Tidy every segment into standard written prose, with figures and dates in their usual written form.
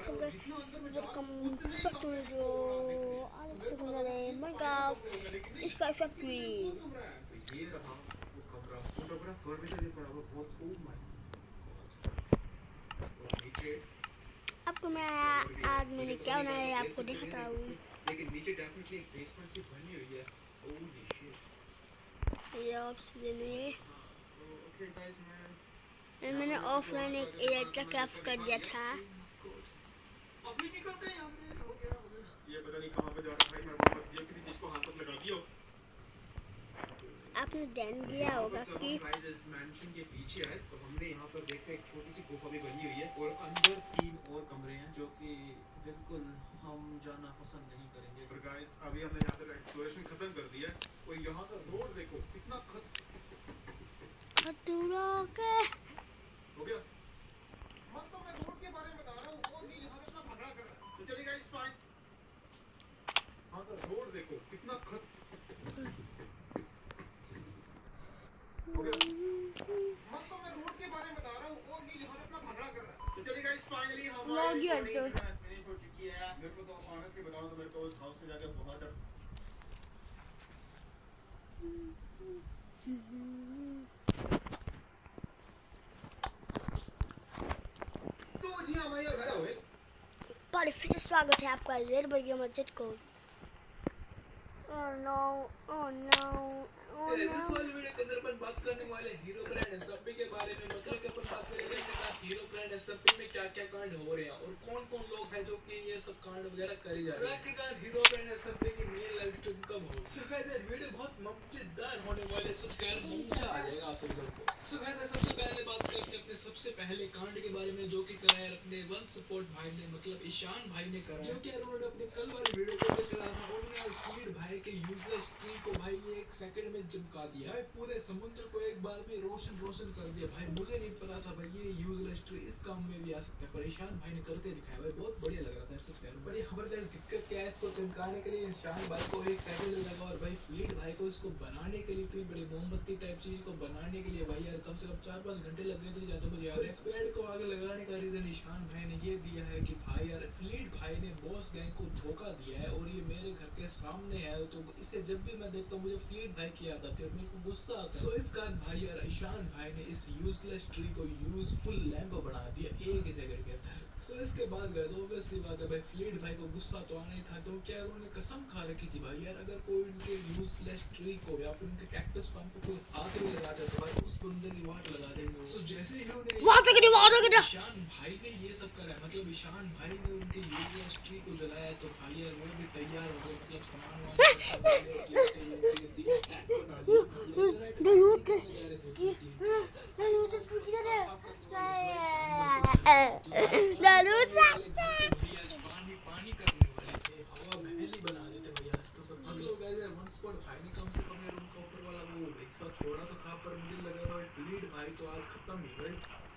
सब guys, welcome back to video. आज हम सीखने जा रहे हैं माइनक्राफ्ट इसका फैक्ट्री। आपको मैं आज मैंने क्या बनाया है आपको दिखाता हूँ। लेकिन नीचे डेफिनेटली एक बेसमेंट सी बनी हुई है। होली शिट, ये ऑप्शन है। ओके गाइस, मैंने ऑफलाइन एक एरिया क्राफ्ट कर दिया था। अभी निकलते हैं यहाँ से। हो गया ये पता नहीं कहाँ पे जा रहा है भाई। मेरे को मत दियो किसी चीज को हाथ लगा दियो। आपने ध्यान दिया होगा कि मैंशन के पीछे है, तो हमने यहाँ पर देखा एक छोटी सी गुफा भी बनी हुई है और अंदर 3 और कमरे हैं जो कि बिल्कुल हम जाना पसंद नहीं करेंगे। पर गाइस अभी हमने यहाँ पर एक्सप्लोरेशन खत्म कर दिया और यहाँ का रोड देखो कितना खतरा के हो गया। मतलब मैं रोड के बारे में बता रहा हूँ, वो नहीं यहाँ पे सब झगड़ा कर रहा है। तो चलिए गाइस फाइन, हाँ तो रोड देखो कितना हो गया। मतलब मैं रोड के बारे में बता रहा हूँ, वो नहीं यहाँ पे अपना झगड़ा कर रहा है। तो चलिए गाइस फाइनली हमारी फिनिश हो चुकी है। मेरे को तो ऑनेस्टली बताऊँ तो मेरे को उस हाउस में जाके बहुत डर। तो जी हाँ भाई, और हेलो भाई, पर फिर से स्वागत है आपका रेड बगिया मस्जिद को। Oh no, oh no, oh no. इस वाली वीडियो के अंदर अपन बात करने वाले हीरो ब्रांड एसएमपी के बारे में। मतलब कि अपन बात करेंगे कि हीरो ब्रांड एसएमपी में क्या-क्या कांड हो रहे हैं और कौन-कौन लोग हैं जो कि ये सब कांड वगैरह कर जा रहे हैं। आखिरकार हीरो ब्रांड एसएमपी की मेन लाइव स्ट्रीम कब होगी? सो गाइस ये वीडियो बहुत मजेदार होने वाले है। सब्सक्राइब मजा आ जाएगा आप सभी को। सो गाइस सबसे पहले बात करते हैं अपने सबसे पहले कांड के बारे में जो कि कराया अपने वन सपोर्ट भाई ने, मतलब ईशान भाई ने कराया, जो कि उन्होंने अपने कल वाली वीडियो को करा था। उन्होंने आज फीड भाई के यूजलेस ट्री को भाई ये 1 सेकंड में चिपका दिया है। पूरे समुद्र को एक बार में रोशन कर दिया भाई। मुझे नहीं पता था भाई ये यूजलेस ट्री इस काम में भी आ सकता है, पर ईशान भाई ने करके दिखाया भाई, बहुत बढ़िया लग रहा था। सब्सक्राइब बड़ी जबरदस्त। दिक्कत क्या है, इसको चमकाने के लिए ईशान भाई को 1 सेकंड लगा और भाई फ्लीट भाई को इसको बनाने के लिए इतनी बड़ी मोमबत्ती टाइप चीज को बनाने के लिए भाई यार कम से कम 4-5 घंटे लग गए थे। ज्यादा मुझे याद है। इस पेड़ को आगे लगाने का रीजन ईशान भाई ने ये दिया है कि भाई यार फ्लीट भाई ने बॉस गैंग को धोखा दिया है और ये मेरे घर के सामने है, तो इसे जब भी मैं देखता हूँ मुझे फ्लीट भाई की याद आती है और मेरे को गुस्सा आता है। सो इस कारण भाई यार ईशान भाई ने इस यूजलेस ट्री को यूजफुल लैंप बना दिया 1 सेकंड के अंदर। सो इसके बाद गाइस ऑब्वियसली बात है भाई फ्लीट भाई को गुस्सा तो आना ही था, तो क्या उन्होंने कसम खा रखी थी भाई यार अगर कोई उनके यूजलेस ट्री को या फिर उनके कैक्टस फार्म को कोई हाथ नहीं लगा तो भाई उस बंदे की वाट लगा देंगे। सो जैसे ही उन्होंने ईशान भाई ने ये सब करा, मतलब ईशान भाई ने उनके यूजलेस ट्री को जलाया, तो भाई यार वो भी तैयार हो गए, मतलब सामान पानी करने वाले थे, हवा महल ही बना देते भैया। तो सब मतलब गाइस यार वन स्पॉट भाई ने कम से कम यार उनका ऊपर वाला वो हिस्सा छोड़ा तो था, पर मुझे लग रहा था फ्लीट भाई तो आज खत्म ही भाई।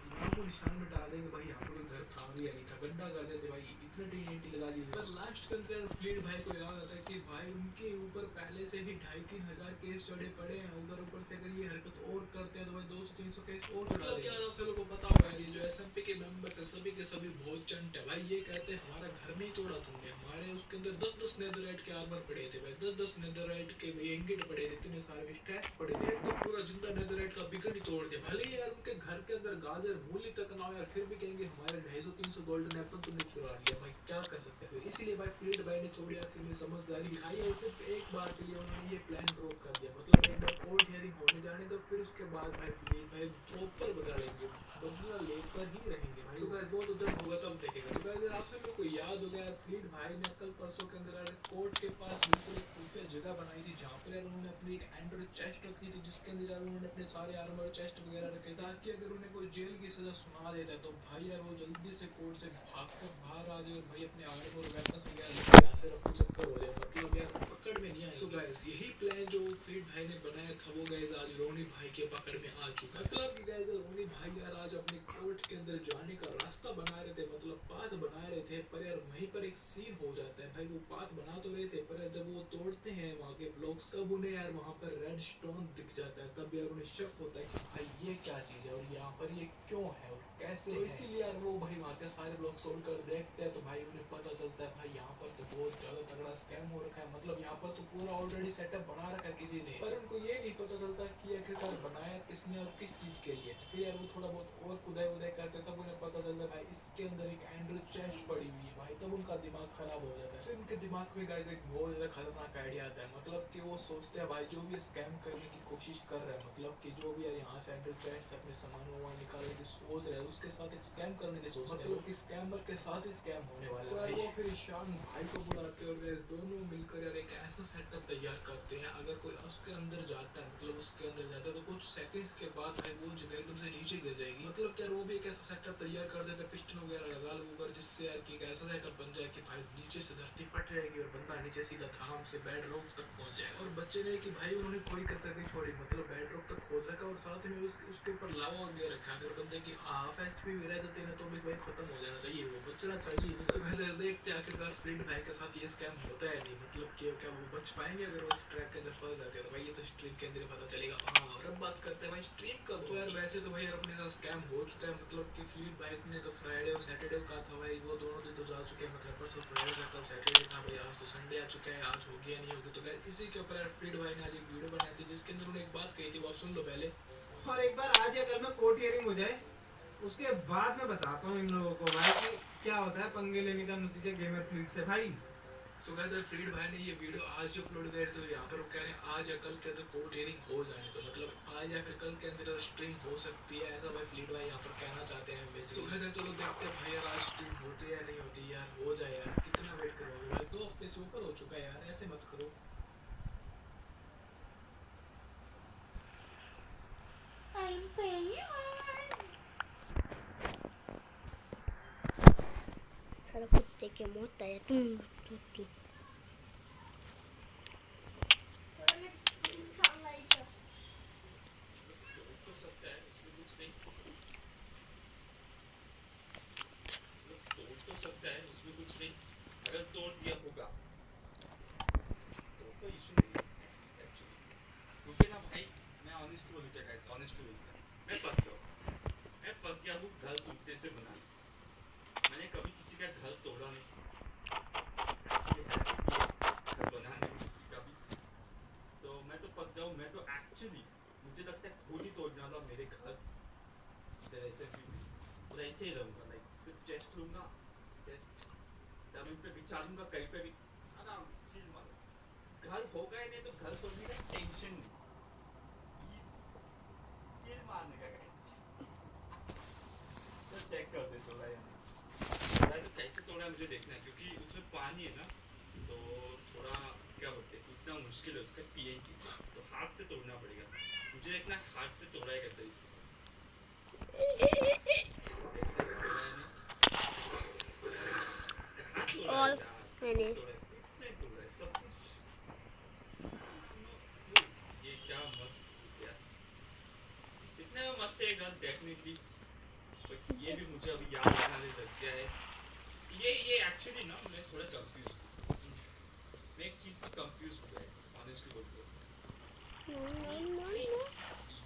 यहाँ को निशान में डाल देंगे भाई, यहाँ पर घर था भी या नहीं था, गड्ढा कर देते भाई, इतने टीएनटी लगा दिए। पर लास्ट के अंदर फ्लीट भाई को याद आता है कि भाई उनके ऊपर पहले से ही 2,500-3 हजार केस चढ़े पड़े हैं। ऊपर से अगर ये हरकत और करते हैं तो भाई 200-300 केस और चढ़ा देंगे। आप सभी को पता होगा ये जो एसएमपी के मेंबर्स है सभी के सभी बहुत चंट है भाई। ये कहते हैं हमारा घर में ही तोड़ा तुमने, हमारे उसके अंदर 10-10 नेदरराइट के आर्मर पड़े थे भाई, 10-10 नेदरराइट के इंगेट पड़े थे, इतने सारे स्टैक पड़े थे, तो पूरा जिंदा नेदरराइट का बिगड़ ही तोड़ दिया। भले यार उनके घर के अंदर गाजर मूली तक ना हो यार, फिर भी कहेंगे हमारे 250-300 गोल्डन एप्पल तुमने चुरा लिया भाई, क्या कर सकते हैं। इसीलिए भाई फ्लीट भाई ने थोड़ी आखिर में समझदारी दिखाई और सिर्फ एक बार के लिए उन्होंने ये प्लान ड्रॉप कर दिया, मतलब एक बार कोर्ट हियरिंग होने जाने दो, फिर उसके बाद भाई फ्लीट भाई प्रॉपर बदला लेंगे, बदला लेकर ही रहेंगे भाई। सो गाइस वो तो जब होगा तब देखेगा। तो गाइस यार आप सभी को याद होगा यार फ्लीट भाई ने कल परसों के अंदर कोर्ट के पास बिल्कुल एक खुफिया जगह बनाई थी जहाँ पर यार उन्होंने अपनी एक एंड्रॉइड चेस्ट रखी थी, जिसके अंदर यार उन्होंने अपने सारे आर्मर चेस्ट वगैरह रखे, ताकि अगर उन्हें कोई जेल की सजा सुना देता है तो भाई यार वो जल्दी से कोर्ट से भागकर बाहर आ जाए भाई, अपने आर्मर और वेपन्स वगैरह यहाँ से रफू चक्कर हो जाए, मतलब यार पकड़ में नहीं आए। सो गाइस यही प्लान जो फ्लीट भाई ने बनाया था वो गाइस आज रोनी भाई के पकड़ में आ चुका है। मतलब कि गाइस रोनी भाई यार आज अपने कोर्ट के अंदर जाने का रास्ता बना रहे थे, मतलब पाथ बना रहे थे, पर यार वहीं पर एक सीन हो जाता है भाई। वो पाथ बना तो रहे थे, पर यार जब वो तोड़ते हैं वहाँ के ब्लॉक्स, तब उन्हें यार वहाँ पर रेड स्टोन दिख जाता है। तब यार उन्हें शक होता है कि भाई ये क्या चीज़ है और यहाँ पर ये क्यों है और कैसे है। इसीलिए यार वो भाई वहाँ के सारे ब्लॉक्स तोड़ कर देखते हैं, तो भाई उन्हें पता चलता है भाई यहाँ पर तो बहुत ज़्यादा तगड़ा स्कैम हो रखा है। मतलब यहाँ पर तो पूरा ऑलरेडी सेटअप बना रखा है किसी ने, पर उनको ये नहीं पता चलता कि आखिरकार बनाया किसने और किस चीज़ के लिए। तो फिर यार वो थोड़ा बहुत और खुदाई उदाई करते, तब उन्हें पता चलता है भाई इसके अंदर एक एंड्रू चेस्ट पड़ी हुई है भाई। तब उनका दिमाग खराब हो जाता है। फिर उनके दिमाग में गाइस एक बहुत ज़्यादा खतरनाक आइडिया आता है। मतलब कि वो सोचते हैं भाई जो भी स्कैम करने की कोशिश कर रहा है, मतलब कि जो भी यार यहाँ से एंड्रू चेस्ट अपने सामान वहाँ निकालने की सोच रहा है, उसके साथ एक स्कैम करने की सोच, मतलब कि स्कैमर के साथ ही स्कैम होने वाला है। वो फिर ईशान भाई को बुलाते हैं और वे दोनों मिलकर यार एक ऐसा सेटअप तैयार करते हैं, अगर कोई उसके अंदर जाता है, मतलब उसके अंदर जाता है, तो कुछ सेकंड्स के बाद भाई वो जगह एकदम से नीचे गिर जाएगी। मतलब यार वो भी एक ऐसा सेटअप तैयार कर देते हैं, पिस्टन वगैरह लगा लूकर, जिससे यार कि एक ऐसा सेटअप बन जाए कि भाई नीचे से धरती फट जाएगी और बंदा नीचे सीधा थाम से बेड रॉक तक पहुंच जाएगा। और बच्चे ने कि भाई उन्होंने कोई कसर नहीं छोड़ी, मतलब बेड रॉक तक खोद रखा और साथ में उसके ऊपर लावा दे रखा। अगर बंदे की हाफ एचपी भी रह जाते हैं तो भी भाई खत्म हो जाना चाहिए, वो बचना चाहिए। तो वैसे देखते आखिरकार फ्लिंट भाई के साथ ये स्कैम होता है नहीं, मतलब कि क्या वो बच पाएंगे अगर वो इस ट्रैक के अंदर फंस जाते हैं। तो भाई ये तो स्ट्रीम के अंदर पता चलेगा। हाँ, और अब बात करते हैं भाई स्ट्रीम का। तो यार वैसे तो भाई यार अपने साथ स्कैम हो चुका है, मतलब कि फ्लिंट भाई ने तो फ्राइडे और सैटरडे का था भाई, वो दोनों दिन तो जा चुके हैं। मतलब परसों फ्राइडे का था, सैटरडे था भाई, आज तो संडे आ चुका है, आज होगी या नहीं होगी। तो गाइस इसी के ऊपर यार फ्लिंट भाई ने आज एक वीडियो बनाई थी, जिसके अंदर उन्होंने एक बात कही थी, वो आप सुन लो पहले। और एक बार आज या कल में कोर्ट हियरिंग हो जाए, उसके बाद मैं बताता हूँ इन लोगों को भाई कि क्या होता है पंगे लेने का नतीजा गेमर फ्लीट से भाई। सो गाइस यार फ्रीड भाई ने ये वीडियो आज जो अपलोड कर तो यहाँ पर वो कह रहे हैं आज या कल के अंदर कोर्ट हियरिंग हो जाए, तो मतलब आज या फिर कल के अंदर स्ट्रीम हो सकती है, ऐसा भाई फ्रीड भाई यहाँ पर कहना चाहते हैं बेसिकली। सो गाइस यार चलो देखते हैं भाई यार आज स्ट्रीम होती है या नहीं होती, यार हो जाए यार, कितना वेट करोगे भाई, 2 हफ्ते से ऊपर हो चुका है यार, ऐसे मत करो। सारा कुत्ते के मोता है तू अगर तोड़ दिया होगा तो कोई इशू नहीं है एक्चुअली, क्योंकि ना भाई मैं ऑनेस्ट बोलूँ क्या गाइस, ऑनेस्ट बोलूँ मैं पक गया हूँ घर टूटने से बनाने से। मैंने कभी किसी का घर तोड़ा नहीं, घर बनाने किसी का भी, तो मैं तो पक गया हूँ। मैं तो एक्चुअली मुझे लगता है खुद ही तोड़ने वाला मेरे घर ऐसे भी ऐसे ही रहूँगा, लाइक सिर्फ चेस्ट लूँगा, चेस्ट जमीन पे बिछा दूंगा, कहीं पे भी आराम से चिल मारो। घर होगा ही नहीं तो घर तोड़ने का टेंशन नहीं, चिल मारने का गाइस। तो चेक कर दे तोड़ा या नहीं, तो कैसे तोड़ा मुझे देखना है, क्योंकि उसमें पानी है ना, तो थोड़ा क्या बोलते हैं इतना मुश्किल है उसका पीएनटी से, तो हाथ से तोड़ना पड़ेगा मुझे, देखना हाथ से तोड़ा है कैसे। और मैंने ये क्या मस्त यार, इतना मस्त है गन डेफिनेटली, बट ये भी मुझे अभी याद आने लग गया है। ये एक्चुअली ना मैं थोड़ा कंफ्यूज हूँ, मैं एक चीज़ पर कंफ्यूज हूँ गाइस, ऑनेस्टली बोलते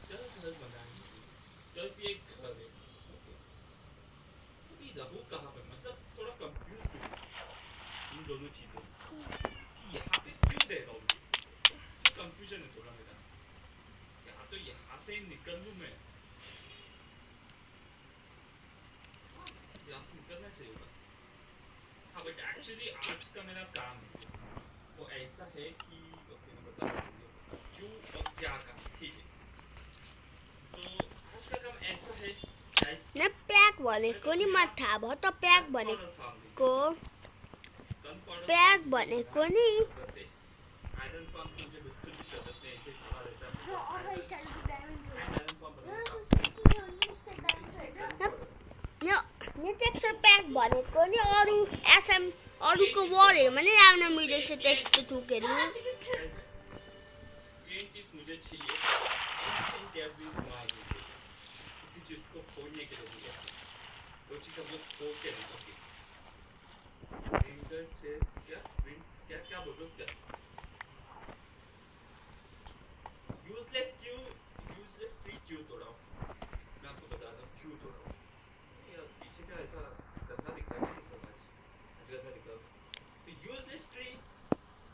इधर घर बनाने इधर भी एक घर है, ओके रहूँ कहाँ पर, मतलब थोड़ा कंफ्यूज हूँ इन दोनों चीज़ों यहाँ पे क्यों दे रहा हूँ, इसमें कंफ्यूजन है थोड़ा मेरा। यहाँ तो यहाँ से निकल लूँ मैं, यहाँ से निकलना चाहिए होगा। हाँ बट एक्चुअली आज का मेरा काम है वो ऐसा है कि ओके मैं बता रहा हूँ क्यों और क्या काम, ठीक है। तो आज का काम ऐसा है ना पैक भनेको नि म थाहा भयो त पैक भनेको पैक भनेको नि आयरन पंप मुझे बिल्कुल भी जरूरत नहीं, ऐसे खड़ा रहता है। नि त्यस्तो पैक भनेको नि अरू एसएम अरूको वरहरूमा नै आउन मिलेछ त्यस्तो थुकहरू। मुझे चाहिए किसी चीज को फोड़ने के लिए, वो चीज हम लोग फोड़ के रखेंगे, इंटरचेस क्या क्या क्या बोल रहे हो क्या यूजलेस ट्री क्यों तोड़ा हूँ मैं आपको बताता हूँ क्यों तोड़ा हूँ यार पीछे का ऐसा गंदा दिख रहा है नहीं सब आज गंदा दिख रहा है तो यूजलेस ट्री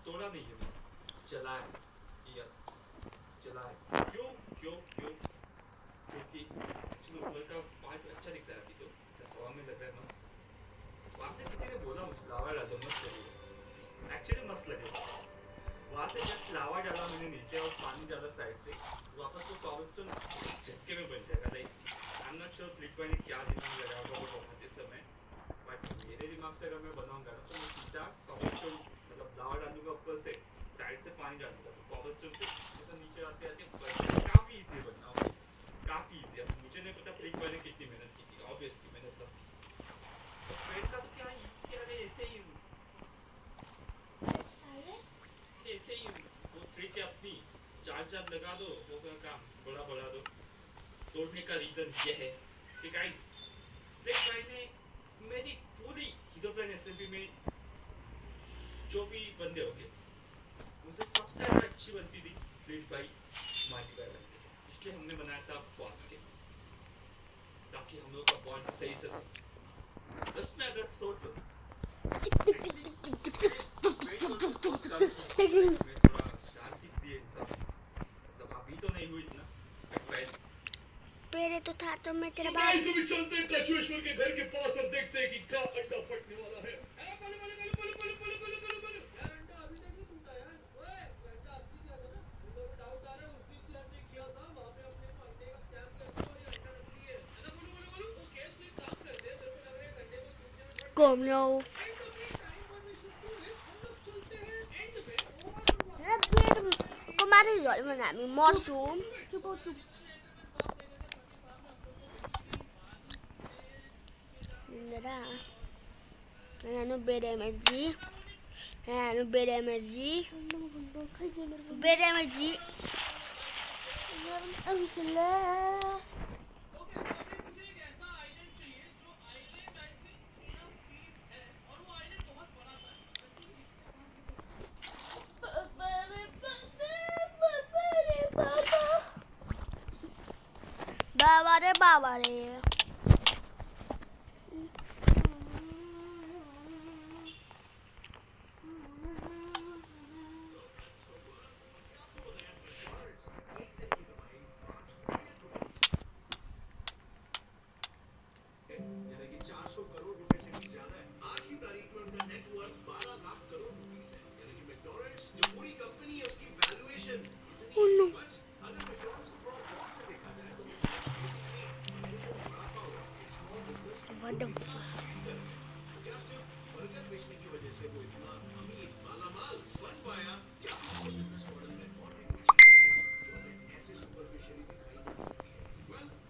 तोड़ा नहीं है मैं जलाया यार जलाया क्यों क्यों क्यों क्योंकि एक्चुअली ऊपर का पार्ट अच्छा दिख रहा है अभी तो हवा में लग रहा है मस्त वहाँ से किसी ने बोला मुझे लावा डाल दो मस्त लगेगा एक्चुअली मस्त लगेगा वहाँ से जस्ट लावा डाला मैंने नीचे और पानी डाला साइड से वापस तो कॉबलस्टोन झटके में बन जाएगा like I am not sure flip भाई ने क्या दिमाग लगाया होगा वो बनाते समय बट मेरे दिमाग से अगर मैं बनाऊंगा ना तो मैं सीधा कॉबलस्टोन मतलब लावा डालूंगा ऊपर से साइड से पानी डालूंगा तो कॉबलस्टोन से जैसा नीचे आते आते काफ़ी ईजी बनना काफ़ी ईजी अब मुझे नहीं पता फ्लिप भाई ने कितनी मेहनत की थी ऑब्वियसली मेहनत तो पेड़ का तो क्या ही अरे ऐसे ही वो ट्रिक है अपनी चार लगा दो वो काम बड़ा बढ़ा दो तोड़ने का रीजन ये है कि गाइस फ्लिप भाई ने मेरी पूरी हीरो प्लान एसएमपी में जो भी बंदे हो गए उनसे सबसे ज़्यादा अच्छी बनती थी फ्लिप भाई मार्टी भाई बनते थे इसलिए हमने बनाया था बॉस के ताकि हम लोग का बॉन्ड सही से रहे उसमें अगर सोचो पहले तो था तो मैं तेरा गाइस अभी चलते हैं कछुएश्वर के घर के पास और देखते हैं कि क्या अंडा फटने वाला है यार अंडा अभी तक नहीं टूटा यार ओए अंडा असली क्या था ना मुझे भी डाउट आ रहा है उस दिन जो हमने किया था वहां पे अपने को अंडे का स्कैम करके और ये अंडा नकली है ना बोलो वो केस में काम करते हैं मेरे को लग रहा है संडे को टूटने में थोड़ा कौन लो एंड ऑफ द टाइम पर वी शुड डू दिस हम लोग चलते हैं एंड में Kemarin jual mana mi mushroom. Cuba. Nada. Nanu beda energy. Nanu beda energy. Beda energy. Bawa re. What the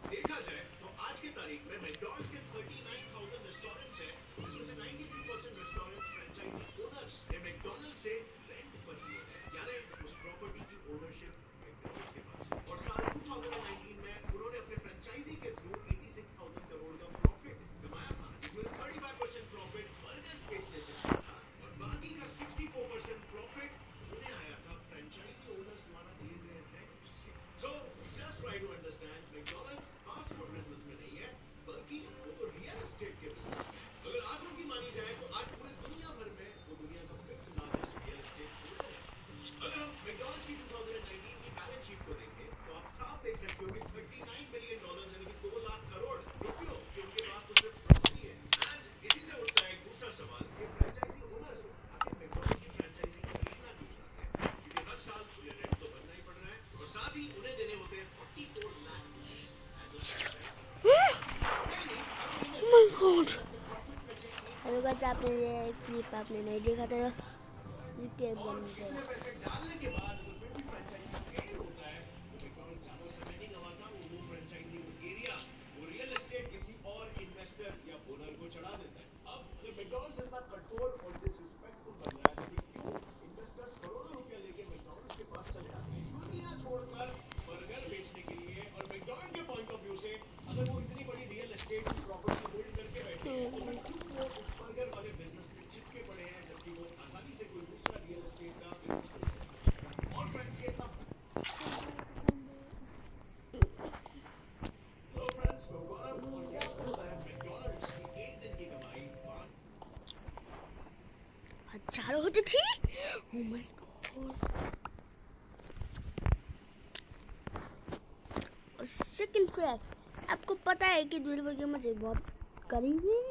देखा जाए तो आज की तारीख में मैकडॉनल्ड्स के 39,000 रेस्टोरेंट्स हैं जिसमें से 93% रेस्टोरेंट्स फ्रेंचाइजी ओनर्स ने मैकडॉनल्ड्स से रेंट पर लिए हैं यानी उस प्रॉपर्टी की ओनरशिप मैकडॉनल्ड्स के पास है और साल 2019 में उन्होंने अपने फ्रेंचाइजी के थ्रू 86,000 करोड़ का प्रॉफिट कमाया था जिसमें 35% प्रॉफिट बर्गर्स बेचने से आया था और बाकी का 64% प्रॉफिट उन्हें आया था फ्रेंचाइजी ओनर्स द्वारा दिए गए रेंट से so just try to understand McDonald's fast food business में नहीं है बल्कि वो तो रियल एस्टेट के बिजनेस में अगर आंकड़ों की मानी जाए तो आज पूरी दुनिया भर में वो दुनिया का fifth largest real estate holder है अगर हम मैकडॉनल्ड्स की 2019 की बैलेंस शीट को देखें तो आप साफ देख सकते हो कि $39 बिलियन यानी कि 2 लाख करोड़ रुपयों के उनके पास तो सिर्फ प्रॉपर्टी है एंड इसी से उठता है एक दूसरा सवाल कि फ्रेंचाइजी ओनर्स आखिर मैकडॉनल्ड्स की फ्रेंचाइजी खरीदना क्यों चाहते हैं क्योंकि हर साल उन्हें रेंट तो भरना ही पड़ रहा है और साथ ही उन्हें देने होते हैं 44 lakh rupees as a Oh my god. Hello guys आपने ये क्लिप आपने नहीं देखा था ये बन गया पैसे डालने के बाद अगर फिर भी फ्रेंचाइजी फेल होता है तो मैकडॉनल्ड्स ज्यादा समय नहीं गवाता वो फ्रेंचाइजी एरिया वो रियल एस्टेट किसी और इन्वेस्टर या ओनर को चढ़ा देता है अब अगर मैकडॉनल्ड्स इतना कठोर और डिसरिस्पेक्टफुल बन रहा है तो फिर क्यों इन्वेस्टर्स करोड़ों रुपया लेके मैकडॉनल्ड्स के पास चले आते हैं दुनिया छोड़कर बर्गर बेचने के लिए और मैकडॉनल्ड्स के पॉइंट ऑफ व्यू से अगर वो इतनी बड़ी रियल एस्टेट की प्रॉपर्टी होल्ड करके बैठे हैं तो फिर क्यों वो उस बर्गर वाले बिजनेस में चिपके होती थी। Oh my God. और सेकंड फ्लैग, आपको पता है कि दुर्गा के मुझे बहुत करीब है।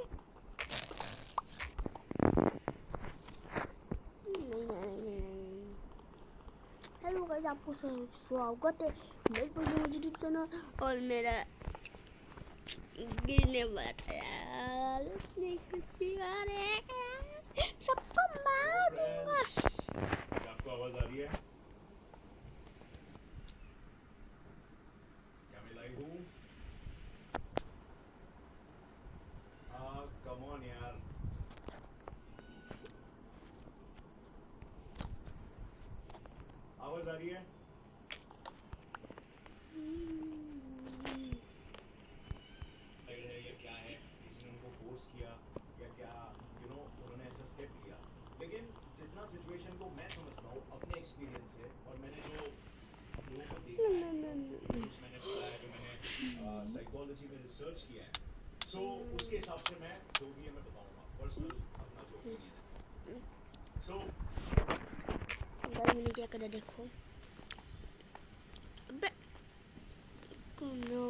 हेलो गाइस, आपको स्वागत है मेरे यूट्यूब चैनल। और मेरा गिरने वाला था यार, उसने कुछ सबको मार दूंगा। आपको आवाज आ रही है? क्या मैं लाइव हूँ? कम ऑन यार। आवाज आ रही है? क्या है, किसी ने उनको फोर्स किया या क्या, उन्होंने ऐसा स्टेप लिया। लेकिन जितना सिचुएशन को मैं समझता हूँ अपने एक्सपीरियंस से, और मैंने जो लोगों को देखा है, मैंने पढ़ा है, जो मैंने साइकोलॉजी में रिसर्च किया है, सो उसके हिसाब से मैं जो भी है मैं बताऊंगा, पर्सनल अपना जो ओपिनियन है। सो मैंने क्या करा देखो। अबे नो,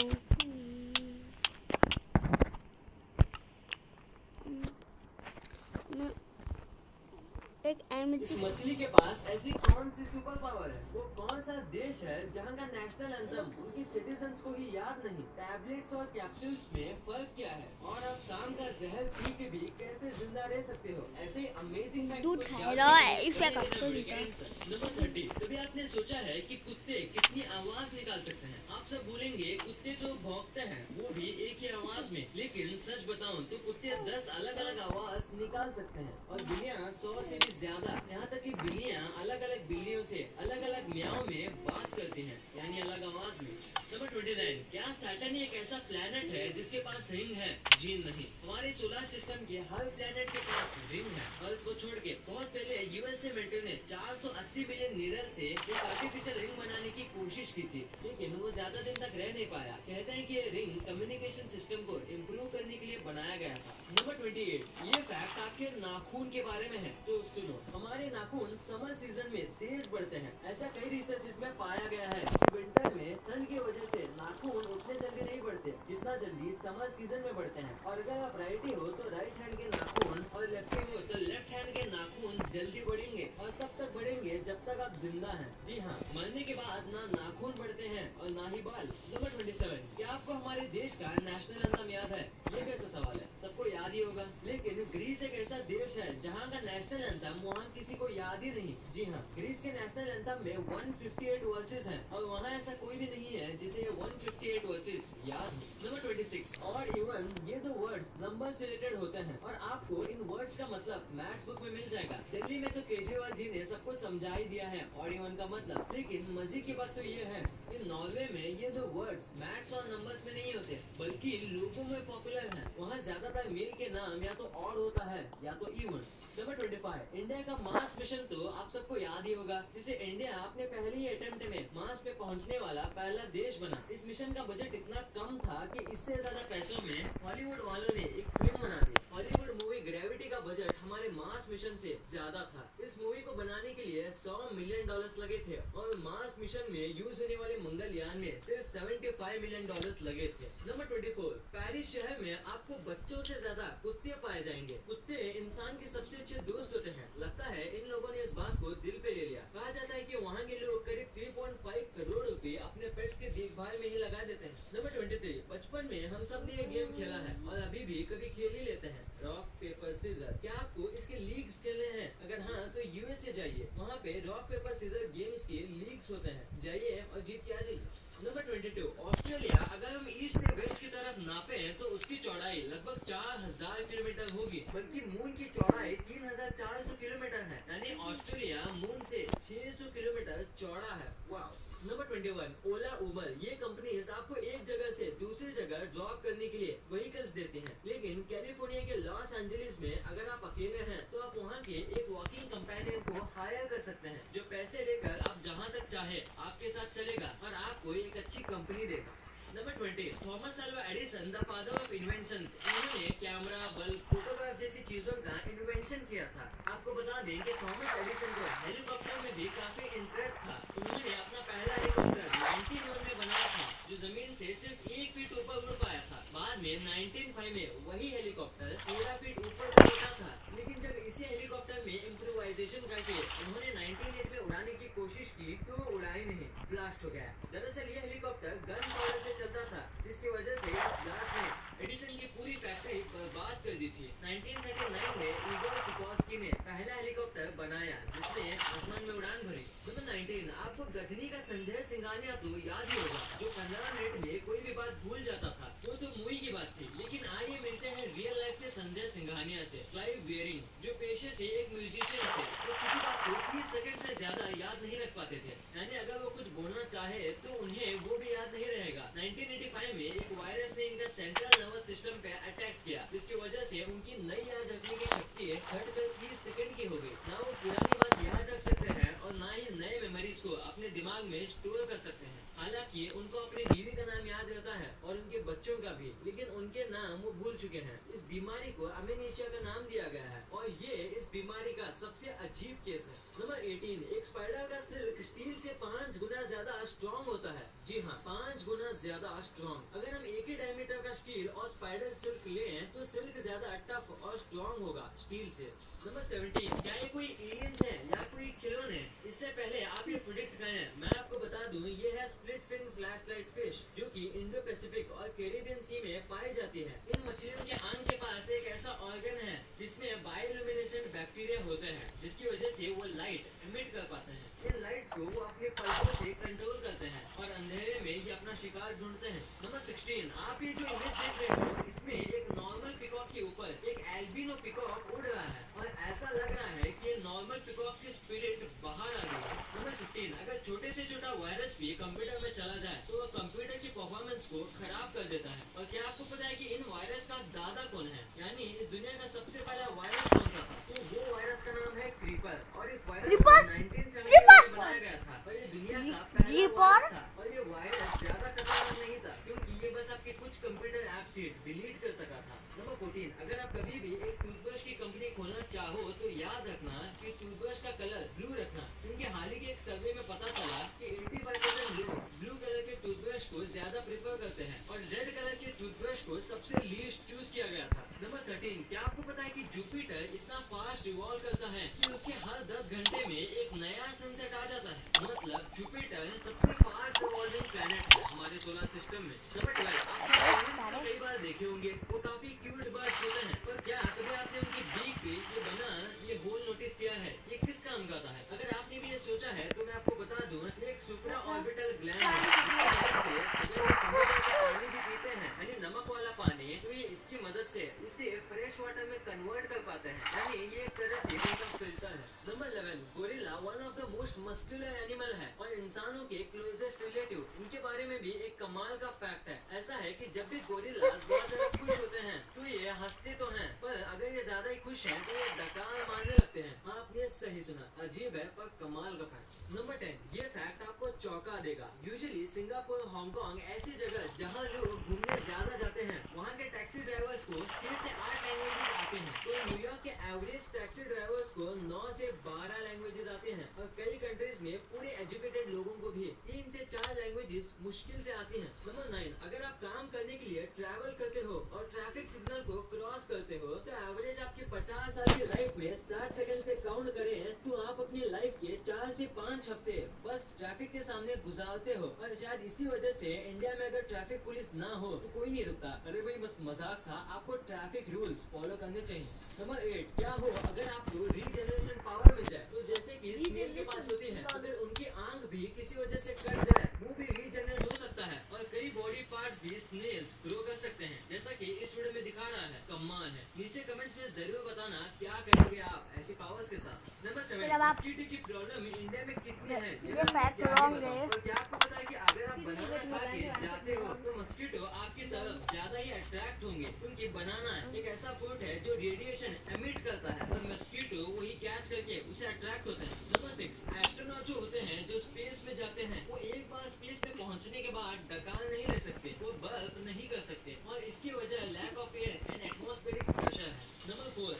एक इस मछली के पास ऐसी कौन सी सुपर पावर है? वो कौन सा देश है जहाँ का नेशनल एंथम उनकी सिटीजन्स को ही याद नहीं? टैबलेट्स और कैप्सूल्स में फर्क क्या है? और आप शाम का जहर पी के भी कैसे जिंदा रह सकते हो? ऐसे अमेजिंग दूध खा रहा है इफेक्ट अच्छा देता है। नंबर 30। कभी आपने सोचा है कि कुत्ते कितनी आवाज निकाल सकते हैं? आप सब बोलेंगे कुत्ते तो भौंकते हैं, वो भी एक ही आवाज में। लेकिन सच बताऊं तो कुत्ते 10 अलग अलग आवाज निकाल सकते हैं, और बिल्लियाँ 100 से भी ज्यादा। यहाँ तक कि बिल्लियाँ अलग अलग बिल्लियों से अलग अलग म्याऊं में बात करती हैं, यानी अलग आवाज में। नंबर 29। क्या सैटर्न एक ऐसा प्लेनेट है जिसके पास रिंग है? जी नहीं। हमारे सोलर सिस्टम के हर प्लेनेट के पास रिंग है। अर्थ को छोड़ के बहुत पहले यूएस मेंटो ने 480 मिलियन नीडल से एक आर्टिफिशियल रिंग बनाने की कोशिश की थी, लेकिन वो ज्यादा दिन तक रह नहीं पाया। कहते हैं कि ये रिंग कम्युनिकेशन सिस्टम को इम्प्रूव करने के लिए बनाया गया था। नंबर 28। ये फैक्ट आपके नाखून के बारे में है, तो सुनो। हमारे नाखून समर सीजन में तेज बढ़ते हैं। ऐसा कई रिसर्च में पाया गया है कि विंटर में ठंड की वजह से नाखून उतने जल्दी नहीं बढ़ते जितना जल्दी समर सीजन में बढ़ते हैं। और अगर आप राइटी हो तो राइट हैंड के नाखून, और लेफ्टी हो तो लेफ्ट हैंड के नाखून जल्दी बढ़ेंगे, और तब तक बढ़ेंगे जब तक आप जिंदा हैं। जी हाँ, मरने के बाद ना नाखून बढ़ते हैं और ना ही बाल। नंबर 27। क्या आपको हमारे देश का नेशनल एंथम याद है? ये कैसा सवाल है, सबको याद ही होगा। लेकिन ग्रीस एक ऐसा देश है जहाँ का नेशनल एंथम वहाँ किसी को याद ही नहीं। जी हाँ, ग्रीस के नेशनल एंथम में 158 वर्सेस हैं, और वहाँ ऐसा कोई भी नहीं है जिसे 158 वर्सेस याद हो। नंबर 26। और इवन ये दो वर्ड्स नंबर से रिलेटेड होते हैं, और आपको इन वर्ड्स का मतलब मैथ्स बुक में मिल जाएगा। दिल्ली में तो केजरीवाल जी ने सबको समझा ही दिया है और इवन का मतलब। लेकिन मजे की बात तो ये है कि नॉर्वे में ये दो वर्ड्स मैथ्स और नंबर्स में नहीं होते, बल्कि लोगों में पॉपुलर है। वहाँ ज्यादातर मेल के नाम या तो और होता है या तो इवन। नंबर 25। इंडिया का मार्स मिशन तो आप सबको याद ही होगा, जिसे इंडिया अपने पहले ही अटेम्प्ट में मार्स पे पहुंचने वाला पहला देश बना। इस मिशन का बजट इतना कम था कि इससे ज्यादा पैसों में हॉलीवुड वालों ने एक फिल्म बना दी। हॉलीवुड मूवी ग्रेविटी का बजट हमारे मार्स मिशन से ज्यादा था। इस मूवी को बनाने के लिए $100 मिलियन लगे थे, और मार्स मिशन में यूज होने वाले मंगलयान में सिर्फ $75 मिलियन लगे थे। नंबर 24। पेरिस शहर में आपको बच्चों से ज्यादा कुत्ते पाए जाएंगे। कुत्ते इंसान के सबसे अच्छे दोस्त होते हैं। लगता है इन लोगों ने इस बात को दिल पे ले लिया। कहा जाता है कि वहाँ के लोग करीब 3.5 करोड़ रुपए अपने पेट्स के देखभाल में ही लगा देते हैं। नंबर 23। बचपन में हम सब ने ये गेम खेला है, और अभी भी कभी खेल ही लेते हैं, रॉक पेपर सीजर। क्या आपको इसके लीग्स खेलने हैं? अगर हाँ तो यूएसए जाइए, वहाँ पे रॉक पेपर सीजर गेम्स के लीग्स होते हैं। जाइए और जीत के आ जाइए। नंबर 22। ऑस्ट्रेलिया अगर हम ईस्ट से वेस्ट की तरफ नापे तो उसकी चौड़ाई लगभग 4000 किलोमीटर होगी, बल्कि मून की चौड़ाई 3400 किलोमीटर है, यानी ऑस्ट्रेलिया मून से 600 किलोमीटर चौड़ा है। वाह। नंबर 21। ओला उबर, ये कंपनीज आपको एक जगह से दूसरी जगह ड्रॉप करने के लिए व्हीकल्स देती हैं। लेकिन कैलिफोर्निया के लॉस एंजलिस में अगर आप अकेले हैं तो आप वहाँ के एक वॉकिंग कंपेनियन को हायर कर सकते हैं, जो पैसे लेकर आप जहाँ तक चाहे आपके साथ चलेगा और आपको एक अच्छी कंपनी देगा। Number 20। Thomas Alva Edison, the father of inventions, इन्होंने कैमरा, बल्ब, फोटोग्राफ जैसी चीजों का इन्वेंशन किया था। आपको बता दें कि थॉमस एडिसन को हेलीकॉप्टर में भी काफी इंटरेस्ट था। उन्होंने अपना पहला हेलीकॉप्टर 1901 में बनाया था, जो जमीन से सिर्फ 1 फीट ऊपर उड़ पाया था। बाद में 1905 में वही हेलीकॉप्टर 13 फीट ऊपर तक उड़ा था, लेकिन जब इसी हेलीकॉप्टर में इम्प्रोवाइजेशन करके उन्होंने 1908 में उड़ाने की कोशिश की तो वो उड़ा ही नहीं, ब्लास्ट हो गया। दरअसल ये हेलीकॉप्टर गन पाउडर से चलता था, जिसकी वजह से इस ब्लास्ट ने एडिसन की पूरी फैक्ट्री बर्बाद कर दी थी। 1939 में इगोर सिकोर्स्की ने पहला हेलीकॉप्टर बनाया जिसने आसमान में उड़ान भरी। नंबर 19, आपको गजनी का संजय सिंघानिया तो याद ही होगा, जो 15 मिनट में कोई भी बात भूल जाता था। वो तो मूवी की बात थी, लेकिन आइए मिलते हैं रियल लाइफ के संजय सिंघानिया से। क्लाइव बियरिंग, जो पेशे से एक म्यूजिशियन थे, वो किसी बात को 30 सेकंड से ज्यादा याद नहीं रख पाते थे। यानी अगर वो कुछ बोलना चाहे तो उन्हें वो भी याद नहीं रहेगा। 1985 में एक वायरस ने इनका सेंट्रल नर्वस सिस्टम पे अटैक किया, जिसकी वजह से उनकी नई याद रखने की शक्ति घटकर 30 सेकंड की हो गई। ना वो पुरानी बात याद रख सकते हैं और ना ही नए मेमोरीज को अपने दिमाग में स्टोर कर सकते हैं। हालांकि उनको अपनी बीवी का नाम याद रहता है और उनके बच्चों का भी, लेकिन उनके नाम वो भूल चुके हैं। इस बीमारी को अमेनेशिया का नाम दिया गया है और ये इस बीमारी का सबसे अजीब केस है। नंबर 18, एक स्पाइडर का सिल्क स्टील से 5 गुना ज्यादा स्ट्रॉन्ग होता है। जी हाँ, 5 गुना ज्यादा स्ट्रॉन्ग। अगर हम एक ही डायमीटर का स्टील और स्पाइडर सिल्क लें तो सिल्क ज्यादा टफ और स्ट्रॉन्ग होगा स्टील से। नंबर 17, क्या ये कोई एलियंस है या कोई खिलौने? इससे पहले आप ये प्रेडिक्ट करें, मैं आपको बता दूं, ये है स्प्लिट फिन फ्लैशलाइट फिश, जो कि इंडो पैसिफिक और कैरिबियन सी में पाई जाती है। इन मछलियों के आंख के पास एक ऐसा ऑर्गन है जिसमें बायोल्यूमिनेसेंट बैक्टीरिया होते हैं, जिसकी वजह से वो लाइट एमिट कर पाते हैं। इन लाइट्स को वो अपने पलकों से कंट्रोल करते हैं और अंधेरे में ये अपना शिकार ढूंढते हैं। नंबर 16, आप ये जो इमेज देख रहे हो, इसमें एक नॉर्मल पिकॉक के ऊपर एक एल्बिनो पिकॉक उड़ रहा है और ऐसा लग रहा है कि नॉर्मल पिकॉक की स्पिरिट बाहर आ गई है। नंबर 15, अगर छोटे से छोटा वायरस भी कंप्यूटर में चला जाए तो वह कंप्यूटर की परफॉर्मेंस को खराब कर देता है। और क्या आपको पता है कि इन वायरस का दादा कौन है? यानी इस दुनिया का सबसे पहला वायरस कौन सा था? तो वो वायरस का नाम है क्रीपर और इस वायरस को 1970 में बनाया गया था और ये दुनिया का पहला वायरस था। और ये वायरस ज्यादा खतरनाक नहीं था क्योंकि ये बस आपके कुछ कंप्यूटर ऐप से डिलीट कर सका था। नंबर 14, अगर आप कभी भी एक टूथब्रश की कंपनी खोलना चाहो तो याद रखना कि टूथब्रश का कलर ब्लू रखना, क्योंकि हाल ही के एक सर्वे में पता चला कि 85% लोग ब्लू कलर के टूथब्रश को ज्यादा प्रेफर करते हैं और रेड कलर के टूथब्रश को सबसे लीस्ट चूज किया गया था। नंबर 13, क्या आपको पता है कि जुपिटर इतना फास्ट रिवॉल्व करता है कि उसके हर 10 घंटे में एक नया सनसेट आ जाता है? मतलब जुपिटर सबसे फास्ट रिवॉल्विंग प्लैनेट है हमारे सोलर सिस्टम में। नंबर 12, आपने कई बार देखे होंगे, वो काफी क्यूट बर्ड्स होते हैं, पर क्या कभी आपने उनकी बीक पे ये बना ये होल नोटिस किया है? ये किस काम का आता है? अगर आपने भी ये सोचा है तो मैं आपको बता दूं, ये एक सुप्रा ऑर्बिटल ग्लैंड है, जिसकी मदद से अगर ये समुद्र से पानी भी पीते हैं, यानी नमक वाला पानी, तो ये इसकी मदद से उसे फ्रेश वाटर में कन्वर्ट कर पाते हैं, यानी ये एक तरह से उनका फिल्टर है। Number 11, gorilla one of the most muscular animal है और इंसानों के क्लोजेस्ट रिलेटिव। इनके बारे में भी एक कमाल का फैक्ट है। ऐसा है कि जब भी गोरिल्लास बहुत ज्यादा खुश होते हैं तो ये हंसते तो हैं, पर अगर ये ज्यादा ही खुश हैं तो ये डकार मारने लगते हैं। आपने सही सुना, अजीब है पर कमाल का फैक्ट। नंबर 10, ये फैक्ट आपको चौंका देगा। यूजुअली सिंगापुर, हांगकांग ऐसी जगह जहाँ लोग घूमने ज्यादा जाते हैं, वहाँ के टैक्सी ड्राइवर्स को 6 से 8 लैंग्वेजेस आते हैं। तो न्यूयॉर्क के एवरेज टैक्सी ड्राइवर्स को 9 से 12 लैंग्वेजेस आते हैं और कई कंट्रीज में पूरे एजुकेटेड लोगों को भी 3 से 4 लैंग्वेजेस मुश्किल से आती हैं। नंबर 9, अगर आप काम करने के लिए ट्रैवल करते हो और ट्रैफिक सिग्नल को क्रॉस करते हो तो एवरेज आपके 50 साल की लाइफ में 60 सेकंड से काउंट करें तो आप अपनी लाइफ के 4 से 5 हफ्ते बस ट्रैफिक के सामने गुजारते हो। और शायद इसी वजह से इंडिया में अगर ट्रैफिक पुलिस ना हो तो कोई नहीं रुकता। अरे भाई बस मजाक था, आपको ट्रैफिक रूल्स फॉलो करने चाहिए। नंबर 8, क्या हो अगर आपको रीजनरेशन पावर मिल जाए? तो जैसे कि स्नेल के पास होती है, अगर उनकी आंख भी किसी वजह से कट जाए, वो भी रीजनरेट हो सकता है और कई बॉडी पार्ट्स भी स्नेल्स ग्रो कर सकते हैं, जैसा कि इस वीडियो में दिखा रहा है। कमाल है। नीचे कमेंट्स में जरूर बताना क्या करोगे आप ऐसी पावर्स के साथ। नंबर 7, मस्कीटो की प्रॉब्लम इंडिया में कितनी है? ये फैक्ट रॉन्ग है। और क्या आपको पता है कि अगर आप बनाना खा के जाते हो तो मस्कीटो आपकी तरफ ज्यादा ही अट्रैक्ट होंगे, क्योंकि बनाना एक ऐसा फ्रूट है जो रेडिएशन एमिट करता है और मस्कीटो वही कैच करके उसे अट्रैक्ट होते हैं। नंबर 6, एस्ट्रोनॉट जो होते हैं जो स्पेस में जाते हैं, वो एक बार स्पेस में पहुंचने के बाद डकार नहीं ले सकते, वो बर्फ नहीं कर सकते और इसकी वजह lack of air and atmospheric pressure है। नंबर 4,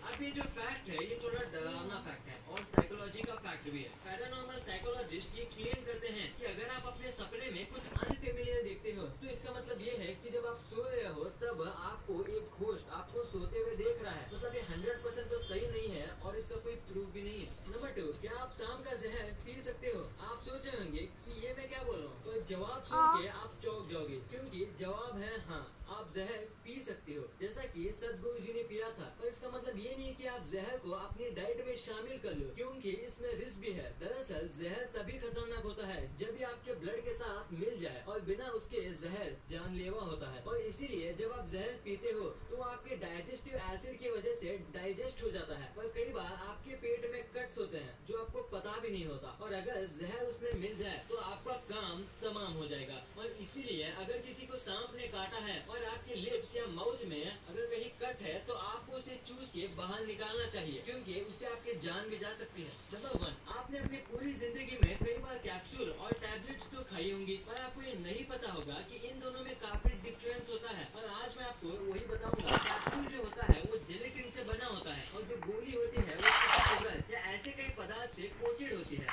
अब ये जो फैक्ट है ये थोड़ा डरावना फैक्ट है और साइकोलॉजी का फैक्ट भी है। पैरानॉर्मल साइकोलॉजिस्ट ये क्लेम करते हैं कि अगर आप अपने सपने में कुछ अनफेमिलियर देखते हो तो इसका मतलब ये है कि जब आप सो रहे हो तब आपको एक घोस्ट आपको सोते हुए देख रहा है। मतलब ये 100% तो सही नहीं है और इसका कोई प्रूफ भी नहीं है। नंबर 2, क्या आप शाम का जहर पी सकते हो? आप सोच रहे होंगे कि ये मैं क्या बोल रहा हूँ, तो जवाब सुन के आप चौंक जाओगे क्योंकि जवाब है हाँ, आप जहर पी सकते हो जैसा कि सदगुरु जी ने पिया था। पर इसका मतलब ये नहीं कि आप जहर को अपनी डाइट में शामिल कर लो क्योंकि इसमें रिस्क भी है। दरअसल जहर तभी खतरनाक होता है जब ये आपके ब्लड के साथ मिल जाए और बिना उसके जहर जानलेवा होता है। और इसीलिए जब आप जहर पीते हो तो आपके डाइजेस्टिव एसिड की वजह से डाइजेस्ट हो जाता है और कई बार आपके पेट में कट्स होते हैं जो आपको पता भी नहीं होता और अगर जहर उसमें मिल जाए तो आपका काम तमाम हो जाएगा। और इसीलिए अगर किसी को सांप ने काटा है और आपके लिप्स या माउथ में अगर कहीं कट है तो आपको उसे चूस के बाहर निकालना चाहिए क्योंकि उससे आपकी जान भी जा सकती है। नंबर 1, आपने अपनी पूरी जिंदगी में कई बार कैप्सूल और टैबलेट्स तो खाई होंगी पर आपको ये नहीं पता होगा कि इन दोनों में काफी डिफरेंस होता है। और आज मैं आपको वही बताऊंगा। कैप्सूल जो होता है वो जेलेटिन से बना होता है और जो गोली होती है वो शुगर या ऐसे कई पदार्थ से कोटेड होती है।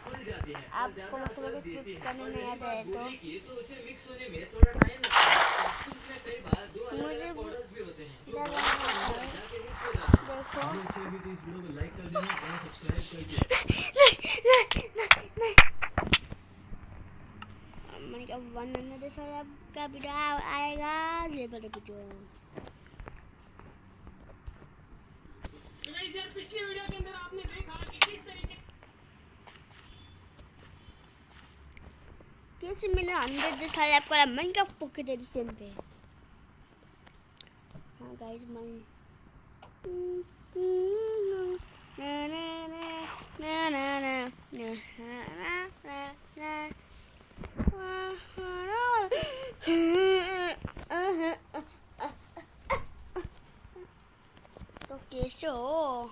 फूल जाती है और ज्यादा असर देती है और रही बात गोली की तो उसे मिक्स होने में थोड़ा टाइम लगता है। कैप्सूल्स में कई बार 2 अलग-अलग पाउडर्स भी होते हैं जो जाके मिक्स हो जाते हैं। वीडियो अच्छी लगी तो इस वीडियो को लाइक कर देना और सब्सक्राइब कर देना। मैंने कहा 100 साल का वीडियो आएगा, ये बड़ा वीडियो। यार पिछली वीडियो के अंदर आपने देखा कि किस तरीके कैसे मैंने 100 साल आपका मन का पॉकेट एडिशन पे। हाँ गाइस मैं ना ना ना ना ना ना ना तो कैसे हो?